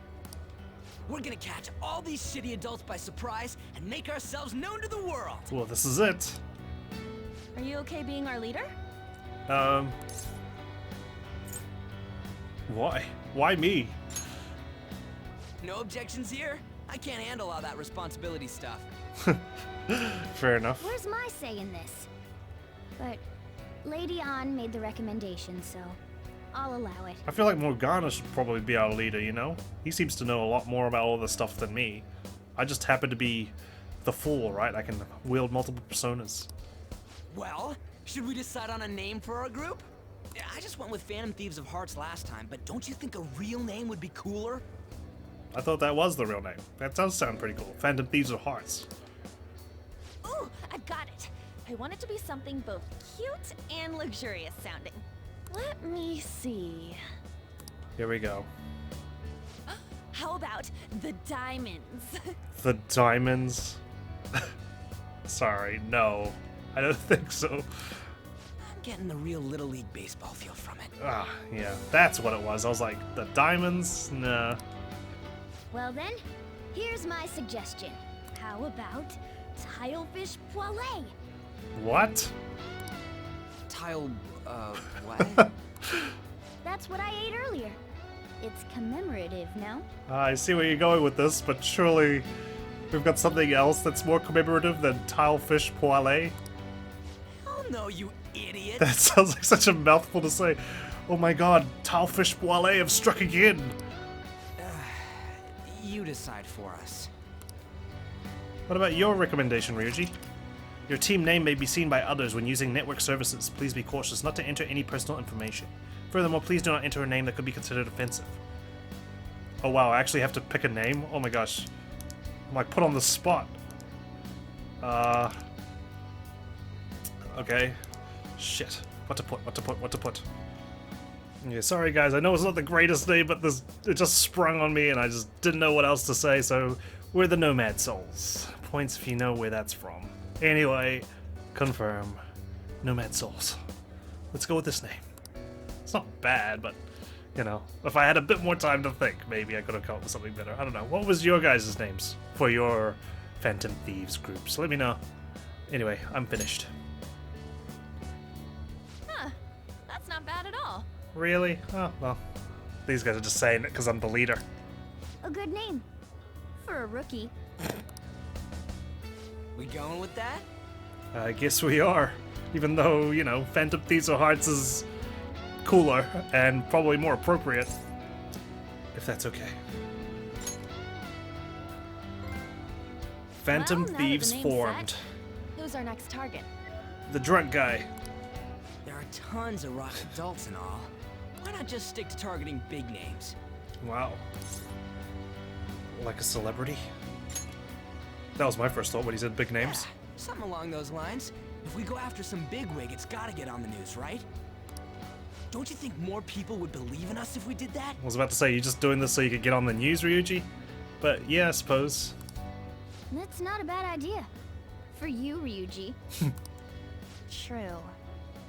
We're gonna catch all these shitty adults by surprise and make ourselves known to the world. Well, this is it. Are you okay being our leader? Why? Why me? No objections here? I can't handle all that responsibility stuff. Fair enough. Where's my say in this? But Lady An made the recommendation, so I'll allow it. I feel like Morgana should probably be our leader, you know? He seems to know a lot more about all this stuff than me. I just happen to be the fool, right? I can wield multiple personas. Well, should we decide on a name for our group? I just went with Phantom Thieves of Hearts last time, but don't you think a real name would be cooler? I thought that was the real name. That does sound pretty cool. Phantom Thieves of Hearts. Ooh, I've got it. I want it to be something both cute and luxurious sounding. Let me see. Here we go. How about the Diamonds? The Diamonds? Sorry, no. I don't think so. I'm getting the real Little League Baseball feel from it. Ah, yeah, that's what it was. I was like, the Diamonds? Nah. Well then, here's my suggestion. How about Tilefish Poêlée? What? Tile, what? That's what I ate earlier. It's commemorative, no? I see where you're going with this, but surely we've got something else that's more commemorative than Tilefish Poêlée? Hell no, you idiot! That sounds like such a mouthful to say. Oh my god, Tilefish Poêlée have struck again! You decide for us. What about your recommendation, Ryuji? Your team name may be seen by others when using network services. Please be cautious not to enter any personal information. Furthermore, please do not enter a name that could be considered offensive. Oh wow, I actually have to pick a name? Oh my gosh. I'm like put on the spot. Okay. Shit. What to put? Yeah, sorry guys, I know it's not the greatest name, but it just sprung on me and I just didn't know what else to say, so we're the Nomad Souls. Points if you know where that's from. Anyway, confirm. Nomad Souls. Let's go with this name. It's not bad, but, you know, if I had a bit more time to think, maybe I could have come up with something better. I don't know. What was your guys' names for your Phantom Thieves groups? Let me know. Anyway, I'm finished. Huh. That's not bad at all. Really? Oh, well. These guys are just saying it because I'm the leader. A good name. for a rookie. We going with that? I guess we are. Even though, you know, Phantom Thieves of Hearts is cooler and probably more appropriate. If that's okay. Phantom Well, now that the Thieves name's formed. set, who's our next target? The drunk guy. There are tons of rock adults and all. Why not just stick to targeting big names? Wow. Like a celebrity? That was my first thought when he said big names. Yeah, something along those lines. If we go after some bigwig, it's gotta get on the news, right? Don't you think more people would believe in us if we did that? I was about to say, you're just doing this so you could get on the news, Ryuji? But yeah, I suppose. That's not a bad idea. For you, Ryuji. True.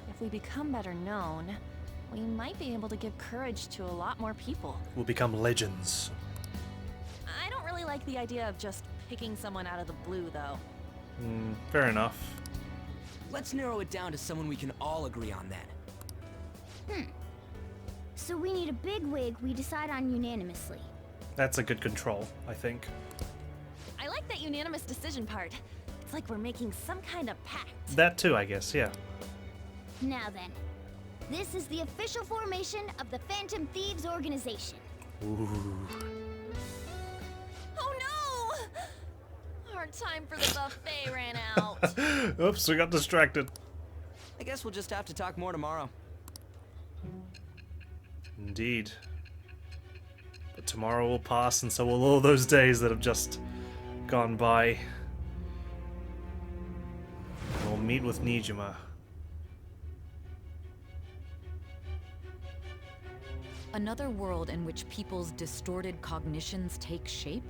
If we become better known, we might be able to give courage to a lot more people. We'll become legends. I don't really like the idea of just picking someone out of the blue, though. Fair enough. Let's narrow it down to someone we can all agree on then. So we need a bigwig we decide on unanimously. That's a good control, I think. I like that unanimous decision part. It's like we're making some kind of pact. That too, I guess, yeah. Now then, this is the official formation of the Phantom Thieves organization. Ooh. Oh no! Our time for the buffet ran out. Oops, we got distracted. I guess we'll just have to talk more tomorrow. Indeed. But tomorrow will pass, and so will all those days that have just gone by. We'll meet with Niijima. Another world in which people's distorted cognitions take shape?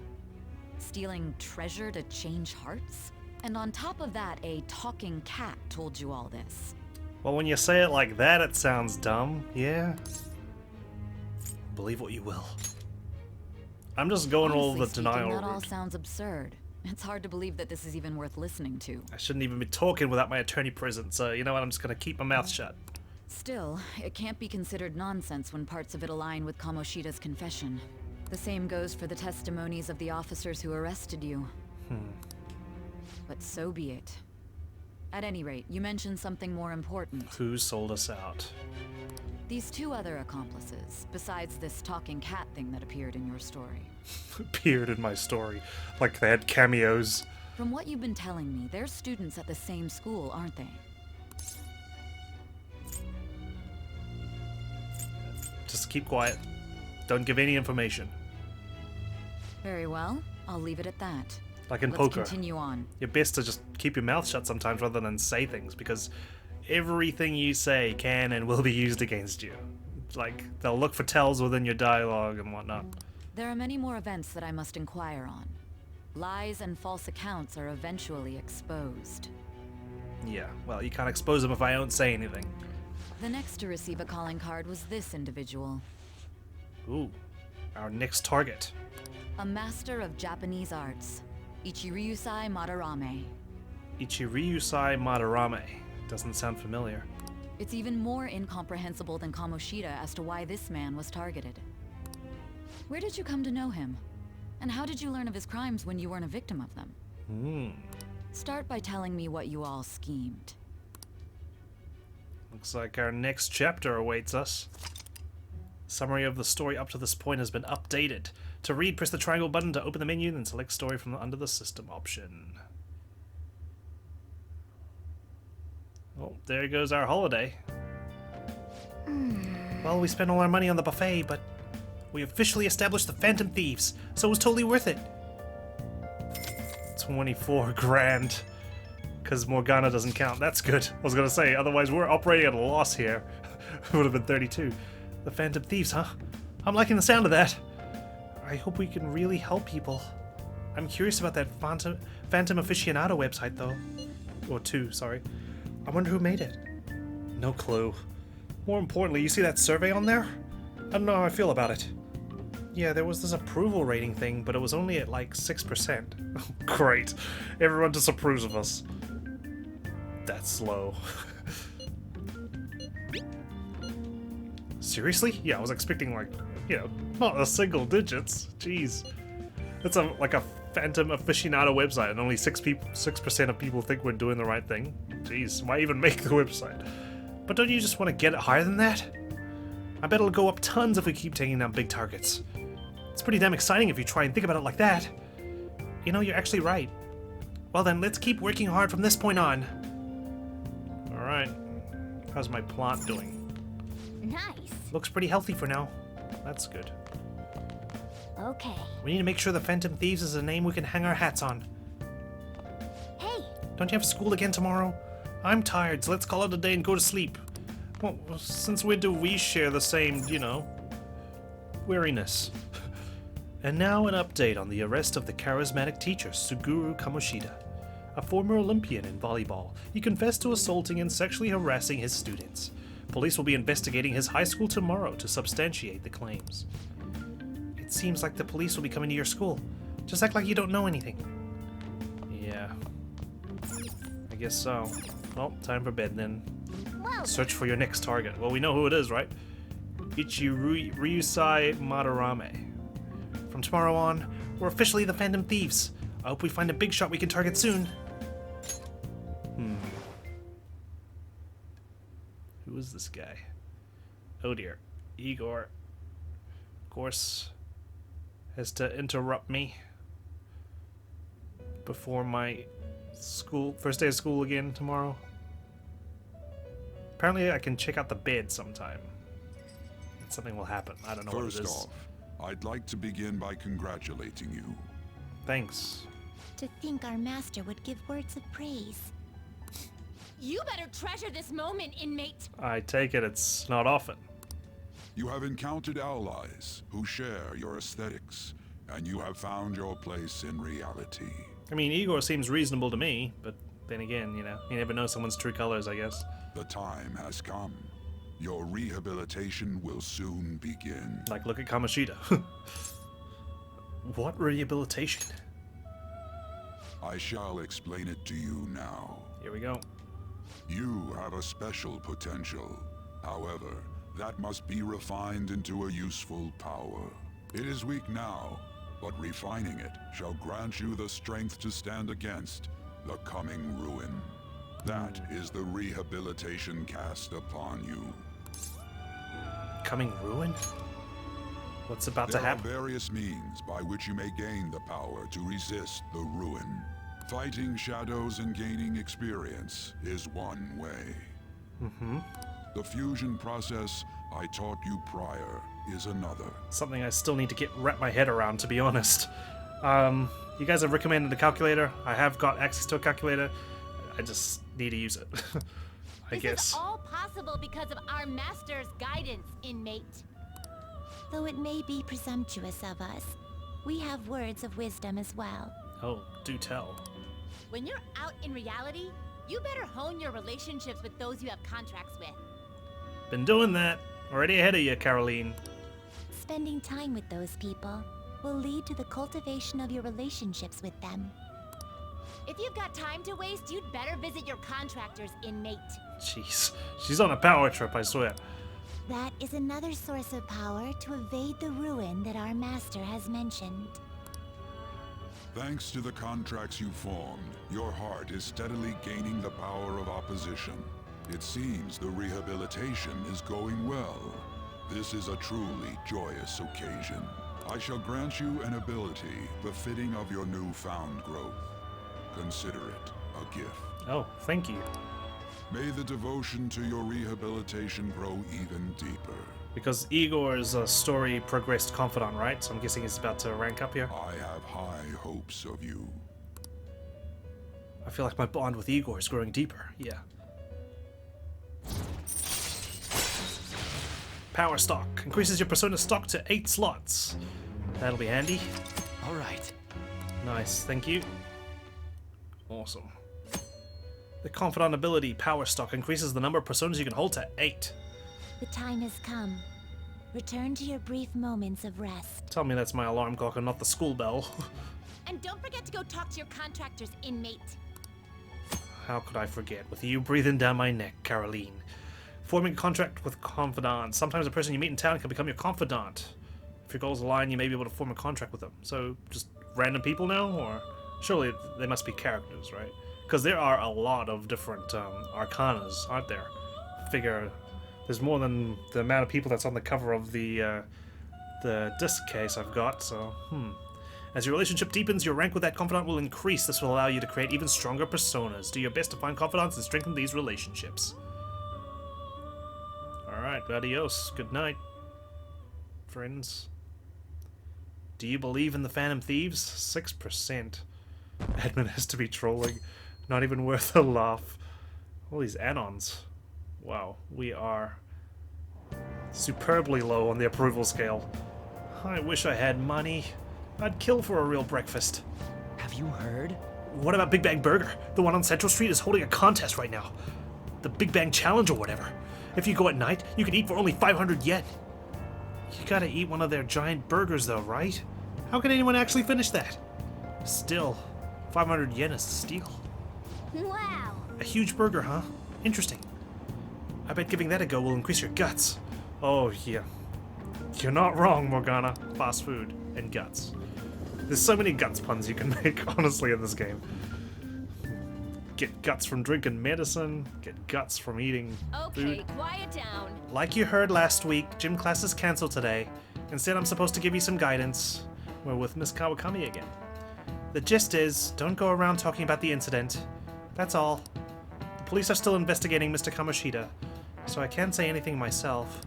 Stealing treasure to change hearts? And on top of that, a talking cat told you all this. Well, when you say it like that, it sounds dumb, yeah? Believe what you will. I'm just going all the Honestly speaking, denial that all route. sounds absurd. It's hard to believe that this is even worth listening to. I shouldn't even be talking without my attorney present, so you know what, I'm just gonna keep my mouth shut. Still, it can't be considered nonsense when parts of it align with Kamoshida's confession. The same goes for the testimonies of the officers who arrested you. But so be it. At any rate, you mentioned something more important. Who sold us out? These two other accomplices, besides this talking cat thing that appeared in your story. Appeared in my story. Like they had cameos. From what you've been telling me, they're students at the same school, aren't they? Just keep quiet. Don't give any information. Very well. I'll leave it at that. Like in Let's poker. continue on. You're best to just keep your mouth shut sometimes rather than say things, because everything you say can and will be used against you. Like, they'll look for tells within your dialogue and whatnot. There are many more events that I must inquire on. Lies and false accounts are eventually exposed. Yeah, well, you can't expose them if I don't say anything. The next to receive a calling card was this individual. Ooh, our next target. A master of Japanese arts, Ichiryusai Madarame. Ichiryusai Madarame. Doesn't sound familiar. It's even more incomprehensible than Kamoshida as to why this man was targeted. Where did you come to know him? And how did you learn of his crimes when you weren't a victim of them? Start by telling me what you all schemed. Looks like our next chapter awaits us. Summary of the story up to this point has been updated. To read, press the triangle button to open the menu, then select story from under the system option. Oh, there goes our holiday. Well, we spent all our money on the buffet, but we officially established the Phantom Thieves, so it was totally worth it. 24 grand. Because Morgana doesn't count. That's good. I was gonna say, otherwise we're operating at a loss here. It would have been 32. The Phantom Thieves, huh? I'm liking the sound of that. I hope we can really help people. I'm curious about that Phantom Aficionado website, though. Or two, sorry. I wonder who made it. No clue. More importantly, you see that survey on there? I don't know how I feel about it. Yeah, there was this approval rating thing, but it was only at like 6%. Great. Everyone disapproves of us. That's slow. Seriously? Yeah, I was expecting like, you know, not a single digits. Jeez. It's like a Phantom aficionado website and only 6% of people think we're doing the right thing. Jeez, why even make the website? But don't you just want to get it higher than that? I bet it'll go up tons if we keep taking down big targets. It's pretty damn exciting if you try and think about it like that. You know, you're actually right. Well then, let's keep working hard from this point on. Alright. How's my plant doing? Nice. Looks pretty healthy for now. That's good. Okay. We need to make sure the Phantom Thieves is a name we can hang our hats on. Hey, Don't you have school again tomorrow? I'm tired, so let's call it a day and go to sleep. Well, since we share the same, you know, weariness. And now an update on the arrest of the charismatic teacher, Suguru Kamoshida. A former Olympian in volleyball, he confessed to assaulting and sexually harassing his students. Police will be investigating his high school tomorrow to substantiate the claims. It seems like the police will be coming to your school. Just act like you don't know anything. Yeah. I guess so. Well, time for bed then. well, Search for your next target. Well, we know who it is, right? Ryusai Madarame. From tomorrow on, we're officially the Phantom Thieves. I hope we find a big shot we can target soon. Who is this guy? Oh dear. Igor. Of course, has to interrupt me before my first day of school again tomorrow. Apparently I can check out the bed sometime. Something will happen. I don't know what it First is. off, I'd like to begin by congratulating you. Thanks. to think our master would give words of praise. You better treasure this moment, inmate. I take it it's not often. You have encountered allies who share your aesthetics, and you have found your place in reality. I mean, Igor seems reasonable to me, but then again, you know, you never know someone's true colors, I guess. The time has come. Your rehabilitation will soon begin. Like, look at Kamoshida. What rehabilitation? I shall explain it to you now. Here we go. You have a special potential. However, that must be refined into a useful power. It is weak now, but refining it shall grant you the strength to stand against the coming ruin. That is the rehabilitation cast upon you. Coming ruin? What's about to There are happen? various means by which you may gain the power to resist the ruin. Fighting shadows and gaining experience is one way. The fusion process I taught you prior is another. Something I still need to wrap my head around, to be honest. You guys have recommended a calculator. I have got access to a calculator. I just need to use it. I This guess. is all possible because of our master's guidance, inmate. Though it may be presumptuous of us, we have words of wisdom as well. Oh, do tell. When you're out in reality, you better hone your relationships with those you have contracts with. Been doing that. Already ahead of you, Caroline. Spending time with those people will lead to the cultivation of your relationships with them. If you've got time to waste, you'd better visit your contractors, inmate. Jeez. She's on a power trip, I swear. That is another source of power to evade the ruin that our master has mentioned. Thanks to the contracts you formed, your heart is steadily gaining the power of opposition. It seems the rehabilitation is going well. This is a truly joyous occasion. I shall grant you an ability befitting of your newfound growth. Consider it a gift. Oh, thank you. May the devotion to your rehabilitation grow even deeper. Because Igor is a story progressed confidant, right? So I'm guessing he's about to rank up here. I have high hopes of you. I feel like my bond with Igor is growing deeper. Yeah. Power stock. Increases your persona stock to 8 slots. That'll be handy. All right. Nice, thank you. Awesome. The confidant ability, power stock, increases the number of personas you can hold to 8. The time has come. Return to your brief moments of rest. Tell me that's my alarm clock and not the school bell. And don't forget to go talk to your contractors, inmate. How could I forget? With you breathing down my neck, Caroline. Forming a contract with confidants. Sometimes a person you meet in town can become your confidant. If your goals align, you may be able to form a contract with them. So just random people now, or surely they must be characters, right? Because there are a lot of different arcanas, aren't there? Figure there's more than the amount of people that's on the cover of the disc case I've got. So as your relationship deepens, your rank with that confidant will increase. This will allow you to create even stronger personas. Do your best to find confidants and strengthen these relationships. Alright, adios. Good night, friends. Do you believe in the Phantom Thieves? 6%. Admin has to be trolling. Not even worth a laugh. All these add-ons. Wow, we are superbly low on the approval scale. I wish I had money. I'd kill for a real breakfast. Have you heard? What about Big Bang Burger? The one on Central Street is holding a contest right now. The Big Bang Challenge or whatever. If you go at night, you can eat for only 500 yen. You gotta eat one of their giant burgers though, right? How can anyone actually finish that? Still, 500 yen is a steal. Wow. A huge burger, huh? Interesting. I bet giving that a go will increase your guts. Oh, yeah. You're not wrong, Morgana. Fast food and guts. There's so many guts puns you can make, honestly, in this game. Get guts from drinking medicine, get guts from eating food. Okay, quiet down. Like you heard last week, gym class is cancelled today. Instead, I'm supposed to give you some guidance. We're with Miss Kawakami again. The gist is, don't go around talking about the incident. That's all. The police are still investigating Mr. Kamoshida, so I can't say anything myself.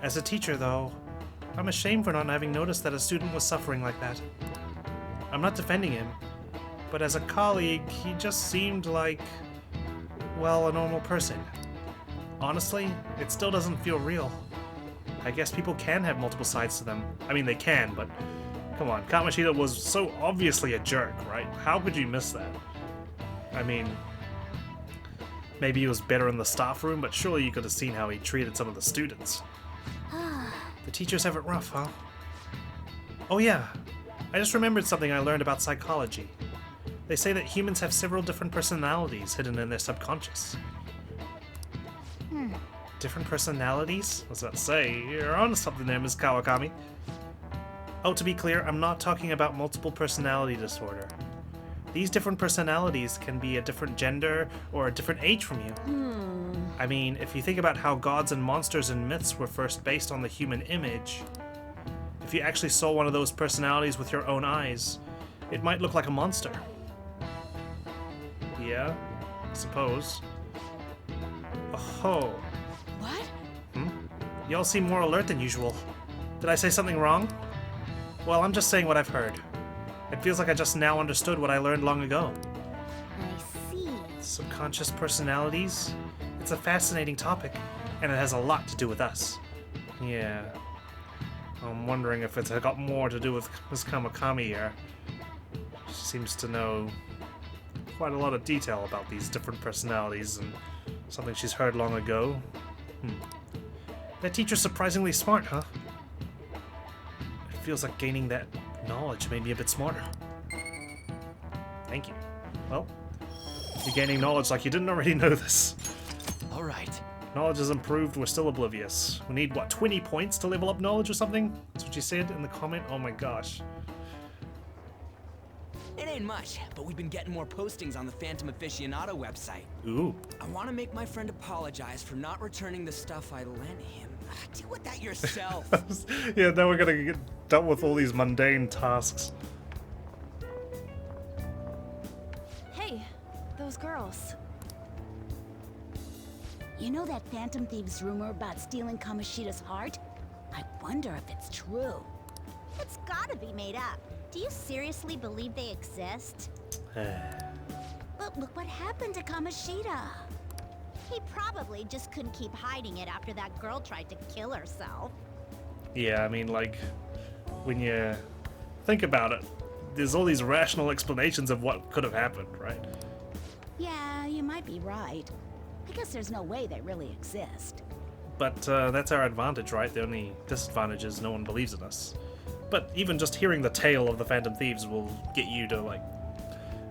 As a teacher, though, I'm ashamed for not having noticed that a student was suffering like that. I'm not defending him, but as a colleague, he just seemed like, well, a normal person. Honestly, it still doesn't feel real. I guess people can have multiple sides to them. I mean, they can, but come on, Kamoshida was so obviously a jerk, right? How could you miss that? I mean, maybe he was better in the staff room, but surely you could have seen how he treated some of the students. The teachers have it rough, huh? Oh yeah, I just remembered something I learned about psychology. They say that humans have several different personalities hidden in their subconscious. Different personalities? I was about to say, you're on something there, Ms. Kawakami. Oh, to be clear, I'm not talking about multiple personality disorder. These different personalities can be a different gender or a different age from you. I mean, if you think about how gods and monsters and myths were first based on the human image, if you actually saw one of those personalities with your own eyes, it might look like a monster. Yeah, I suppose. Oh. What? Y'all seem more alert than usual. Did I say something wrong? Well, I'm just saying what I've heard. It feels like I just now understood what I learned long ago. I see. Subconscious personalities? It's a fascinating topic, and it has a lot to do with us. Yeah. I'm wondering if it's got more to do with Ms. Kawakami here. She seems to know quite a lot of detail about these different personalities and something she's heard long ago. That teacher's surprisingly smart, huh? It feels like gaining that knowledge made me a bit smarter. Thank you. Well, you're gaining knowledge like you didn't already know this. All right. Knowledge is improved, we're still oblivious. We need, what, 20 points to level up knowledge or something? That's what you said in the comment? Oh my gosh. It ain't much, but we've been getting more postings on the Phantom Aficionado website. Ooh. I want to make my friend apologize for not returning the stuff I lent him. Deal with that yourself. Yeah, now we're gonna get dealt with all these mundane tasks. Hey, those girls. You know that Phantom Thieves rumor about stealing Kamoshida's heart? I wonder if it's true. It's gotta be made up. Do you seriously believe they exist? But look what happened to Kamoshida. He probably just couldn't keep hiding it after that girl tried to kill herself. Yeah, I mean, like, when you think about it, there's all these rational explanations of what could have happened, right? Yeah, you might be right. I guess there's no way they really exist. But that's our advantage, right? The only disadvantage is no one believes in us. But even just hearing the tale of the Phantom Thieves will get you to, like,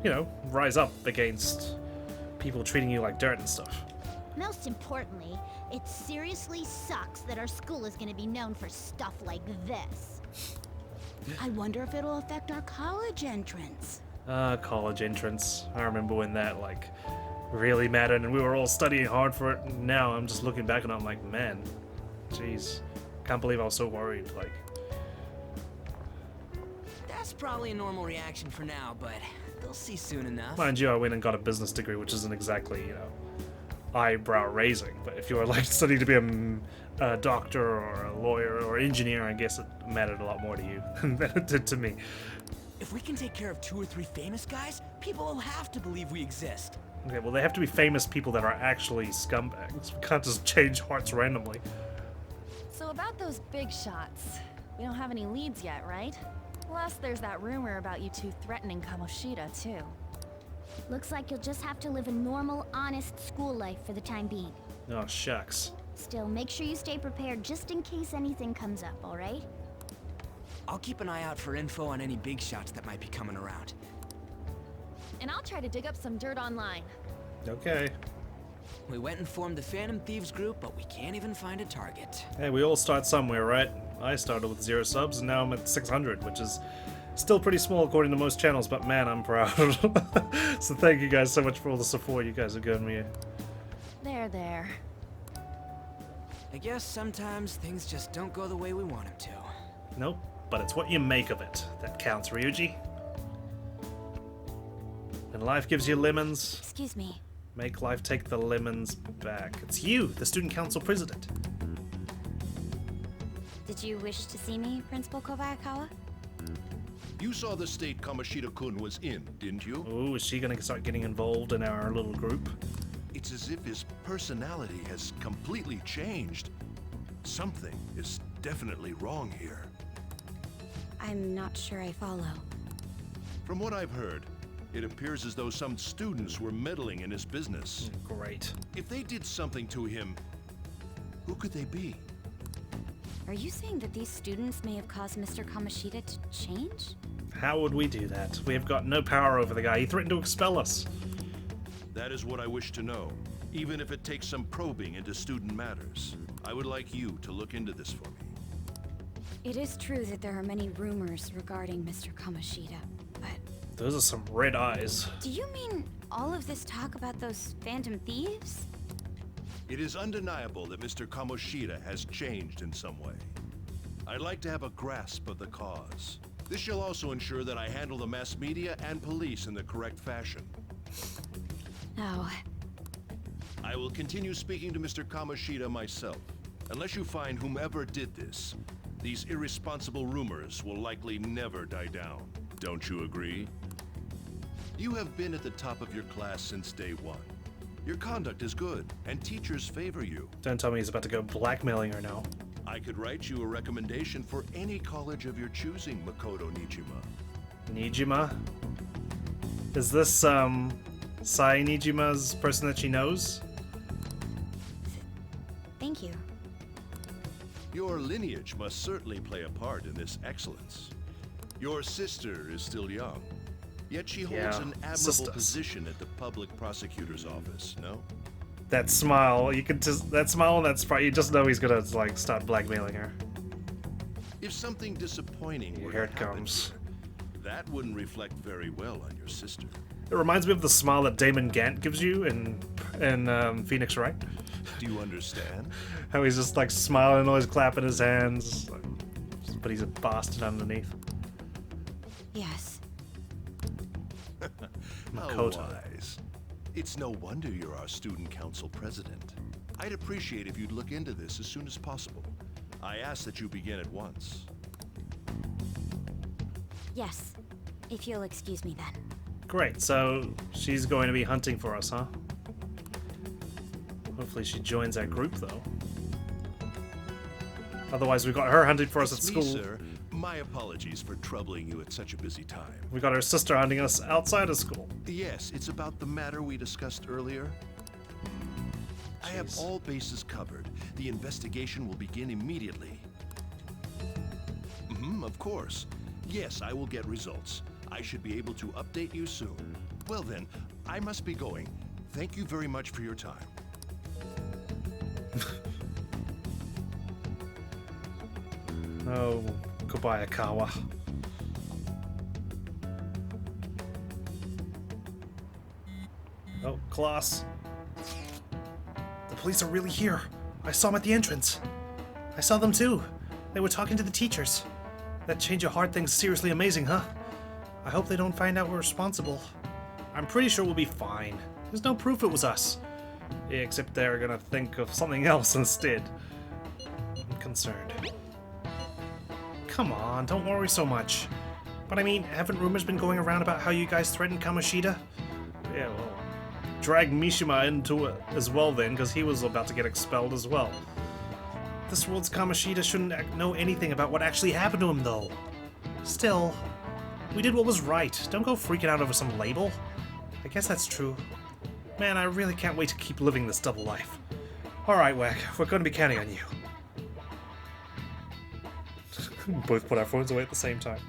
you know, rise up against people treating you like dirt and stuff. Most importantly, it seriously sucks that our school is going to be known for stuff like this. I wonder if it'll affect our college entrance. College entrance. I remember when that, like, really mattered and we were all studying hard for it. Now I'm just looking back and I'm like, man, jeez. Can't believe I was so worried, like. That's probably a normal reaction for now, but they'll see soon enough. Mind you, I went and got a business degree, which isn't exactly, you know, eyebrow-raising. But if you were, like, studying to be a doctor or a lawyer or engineer, I guess it mattered a lot more to you than it did to me. If we can take care of 2 or 3 famous guys, people will have to believe we exist. Okay, well, they have to be famous people that are actually scumbags. We can't just change hearts randomly. So about those big shots, we don't have any leads yet, right? Plus, there's that rumor about you two threatening Kamoshida, too. Looks like you'll just have to live a normal, honest school life for the time being. Oh, shucks. Still, make sure you stay prepared just in case anything comes up, alright? I'll keep an eye out for info on any big shots that might be coming around. And I'll try to dig up some dirt online. Okay. We went and formed the Phantom Thieves group, but we can't even find a target. Hey, we all start somewhere, right? I started with 0 subs, and now I'm at 600, which is still pretty small according to most channels, but man, I'm proud. So thank you guys so much for all the support you guys have given me. There. I guess sometimes things just don't go the way we want them to. Nope, but it's what you make of it that counts, Ryuji. When life gives you lemons, Excuse me. make life take the lemons back. It's you, the student council president. Did you wish to see me, Principal Kobayakawa? You saw the state Kamoshida-kun was in, didn't you? Oh, is she gonna start getting involved in our little group? It's as if his personality has completely changed. Something is definitely wrong here. I'm not sure I follow. From what I've heard, it appears as though some students were meddling in his business. Great. If they did something to him, who could they be? Are you saying that these students may have caused Mr. Kamoshida to change? How would we do that? We have got no power over the guy. He threatened to expel us. That is what I wish to know, even if it takes some probing into student matters. I would like you to look into this for me. It is true that there are many rumors regarding Mr. Kamoshida, but... Those are some red eyes. Do you mean all of this talk about those Phantom Thieves? It is undeniable that Mr. Kamoshida has changed in some way. I'd like to have a grasp of the cause. This shall also ensure that I handle the mass media and police in the correct fashion. No. I will continue speaking to Mr. Kamoshida myself. Unless you find whomever did this, these irresponsible rumors will likely never die down. Don't you agree? You have been at the top of your class since day one. Your conduct is good, and teachers favor you. Don't tell me he's about to go blackmailing her now. I could write you a recommendation for any college of your choosing, Makoto Niijima. Niijima? Is this, Sai Niijima's person that she knows? Thank you. Your lineage must certainly play a part in this excellence. Your sister is still young, yet she holds an admirable position at the public prosecutor's office, no? That smile, you can just, that smile and that sprite, you just know he's gonna, like, start blackmailing her. If something disappointing were Here to it happen, comes. that wouldn't reflect very well on your sister. It reminds me of the smile that Damon Gant gives you in Phoenix Wright. Do you understand? How he's just like smiling, always clapping his hands, but he's a bastard underneath. Yes. Makoto. How wise. It's no wonder you're our student council president. I'd appreciate if you'd look into this as soon as possible. I ask that you begin at once. Yes. If you'll excuse me then. Great, so she's going to be hunting for us, huh? Hopefully she joins our group, though. Otherwise, we've got her hunting for us at school. Sir. My apologies for troubling you at such a busy time. We got her sister hunting us outside of school. Yes, it's about the matter we discussed earlier. I have all bases covered. The investigation will begin immediately. Of course. Yes, I will get results. I should be able to update you soon. Well then, I must be going. Thank you very much for your time. Oh, Kobayakawa. class. The police are really here. I saw them at the entrance. I saw them too. They were talking to the teachers. That change of heart thing's seriously amazing, huh? I hope they don't find out we're responsible. I'm pretty sure we'll be fine. There's no proof it was us. Yeah, except they're gonna think of something else instead. I'm concerned. Come on, don't worry so much. But I mean, haven't rumors been going around about how you guys threatened Kamoshida? Yeah, well, drag Mishima into it as well then, because he was about to get expelled as well. This world's Kamoshida shouldn't know anything about what actually happened to him, though. Still, we did what was right. Don't go freaking out over some label. I guess that's true. Man, I really can't wait to keep living this double life. Alright, Wack, we're going to be counting on you. Both put our phones away at the same time.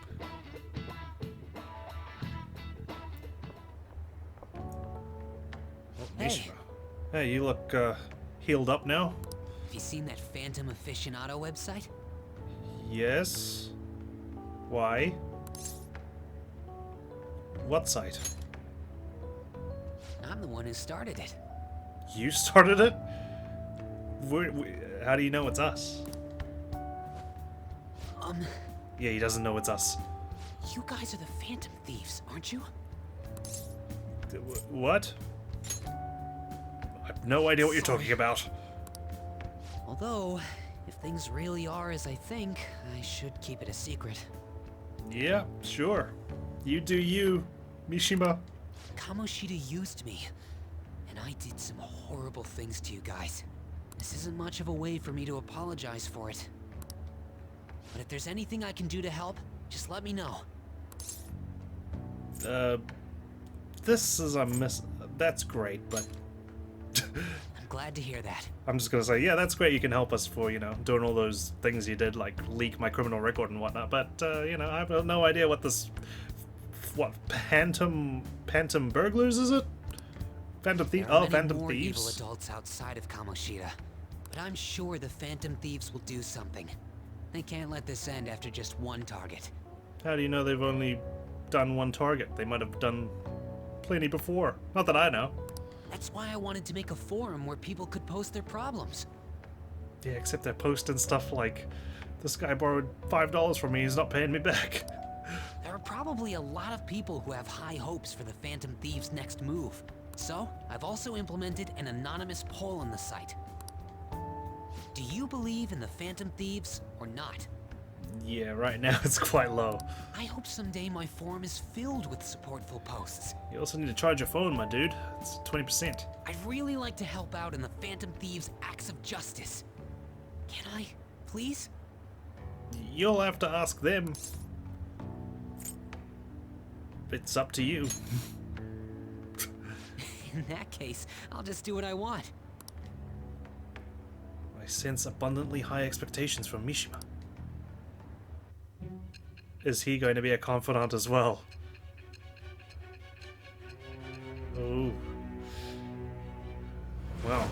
Hey. Hey, you look healed up now? Have you seen that Phantom Aficionado website? Yes. Why? What site? I'm the one who started it. You started it? How do you know it's us? Yeah, he doesn't know it's us. You guys are the Phantom Thieves, aren't you? What? I have no idea what you're talking about. Although, if things really are as I think, I should keep it a secret. Yeah, sure. You do you, Mishima. Kamoshida used me, and I did some horrible things to you guys. This isn't much of a way for me to apologize for it. But if there's anything I can do to help, just let me know. This is a that's great, but... I'm glad to hear that. I'm just gonna say, yeah, that's great you can help us for, you know, doing all those things you did, like leak my criminal record and whatnot, but, you know, I have no idea what this... What, Phantom burglars, is it? Phantom Thieves? Oh, Phantom more Thieves? evil adults outside of Kamoshida, but I'm sure the Phantom Thieves will do something. They can't let this end after just one target. How do you know they've only done one target? They might have done plenty before. Not that I know. That's why I wanted to make a forum where people could post their problems. Yeah, except they're posting stuff like, this guy borrowed $5 from me, he's not paying me back. There are probably a lot of people who have high hopes for the Phantom Thieves' next move. So, I've also implemented an anonymous poll on the site. Do you believe in the Phantom Thieves or not? Yeah, right now it's quite low. I hope someday my forum is filled with supportful posts. You also need to charge your phone, my dude. It's 20%. I'd really like to help out in the Phantom Thieves' acts of justice. Can I, please? You'll have to ask them. It's up to you. In that case, I'll just do what I want. I sense abundantly high expectations from Mishima. Is he going to be a confidant as well? Oh. Wow.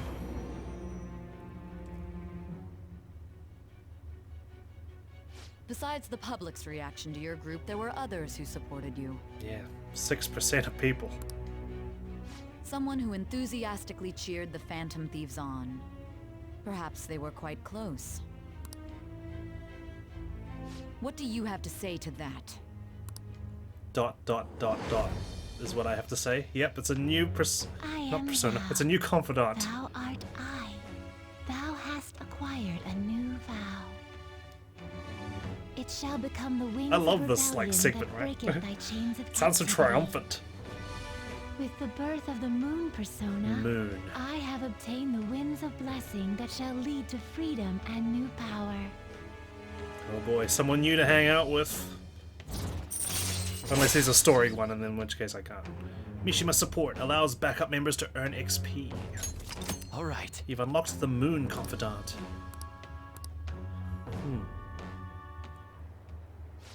Besides the public's reaction to your group, there were others who supported you. Yeah, 6% of people. Someone who enthusiastically cheered the Phantom Thieves on. Perhaps they were quite close. What do you have to say to that? ... is what I have to say. Yep, it's a new not persona, thou. it's a new confidant. Thou art I. Thou hast acquired a new vow. It shall become the wings I love of this, like, rebellion segment, that right? breaketh thy chains of Sounds so captivity. triumphant. With the birth of the moon persona, Moon. I have obtained the winds of blessing that shall lead to freedom and new power. Oh boy, someone new to hang out with. Unless he's a story one, and in which case I can't. Mishima support allows backup members to earn XP. Alright. You've unlocked the Moon Confidant.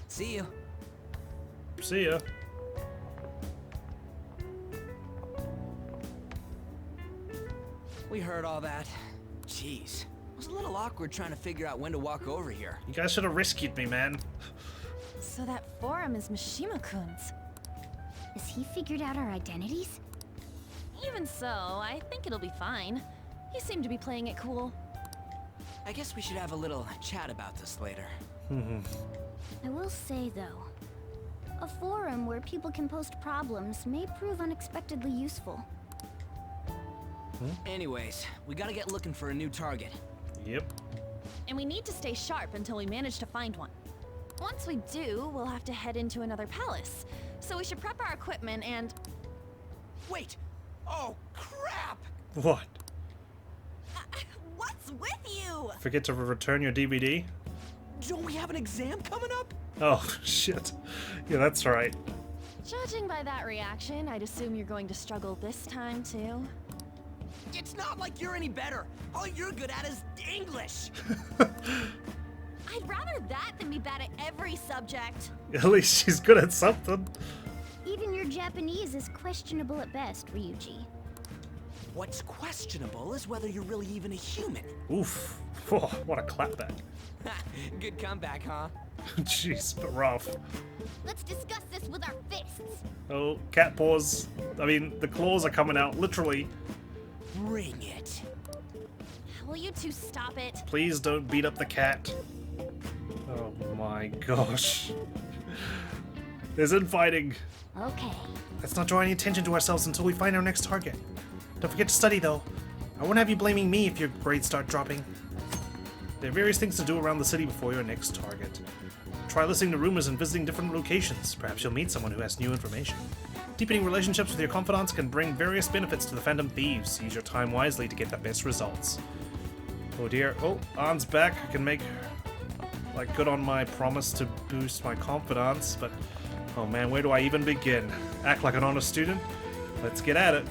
See you. See ya. We heard all that. Jeez. It was a little awkward trying to figure out when to walk over here. You guys should have rescued me, man. So that forum is Mishima-kun's. Has he figured out our identities? Even so, I think it'll be fine. He seemed to be playing it cool. I guess we should have a little chat about this later. I will say, though, a forum where people can post problems may prove unexpectedly useful. Anyways, we gotta get looking for a new target. Yep. And we need to stay sharp until we manage to find one. Once we do, we'll have to head into another palace. So we should prep our equipment and... Wait! Oh, crap! What? What's with you? Forget to return your DVD? Don't we have an exam coming up? Oh, shit. Yeah, that's right. Judging by that reaction, I'd assume you're going to struggle this time, too. It's not like you're any better. All you're good at is English. I'd rather that than be bad at every subject. At least she's good at something. Even your Japanese is questionable at best, Ryuji. What's questionable is whether you're really even a human. Oof. Oh, what a clapback. Good comeback, huh? Jeez, but rough. Let's discuss this with our fists. Oh, cat paws. I mean, the claws are coming out, literally. Bring it. Will you two stop it? Please don't beat up the cat. Oh my gosh. There's infighting. Okay. Let's not draw any attention to ourselves until we find our next target. Don't forget to study, though. I won't have you blaming me if your grades start dropping. There are various things to do around the city before your next target. Try listening to rumors and visiting different locations. Perhaps you'll meet someone who has new information. Deepening relationships with your confidants can bring various benefits to the Phantom Thieves. Use your time wisely to get the best results. Oh dear. Oh, An's back. I can make, like, good on my promise to boost my confidence, but oh man, where do I even begin? Act like an honest student? Let's get at it.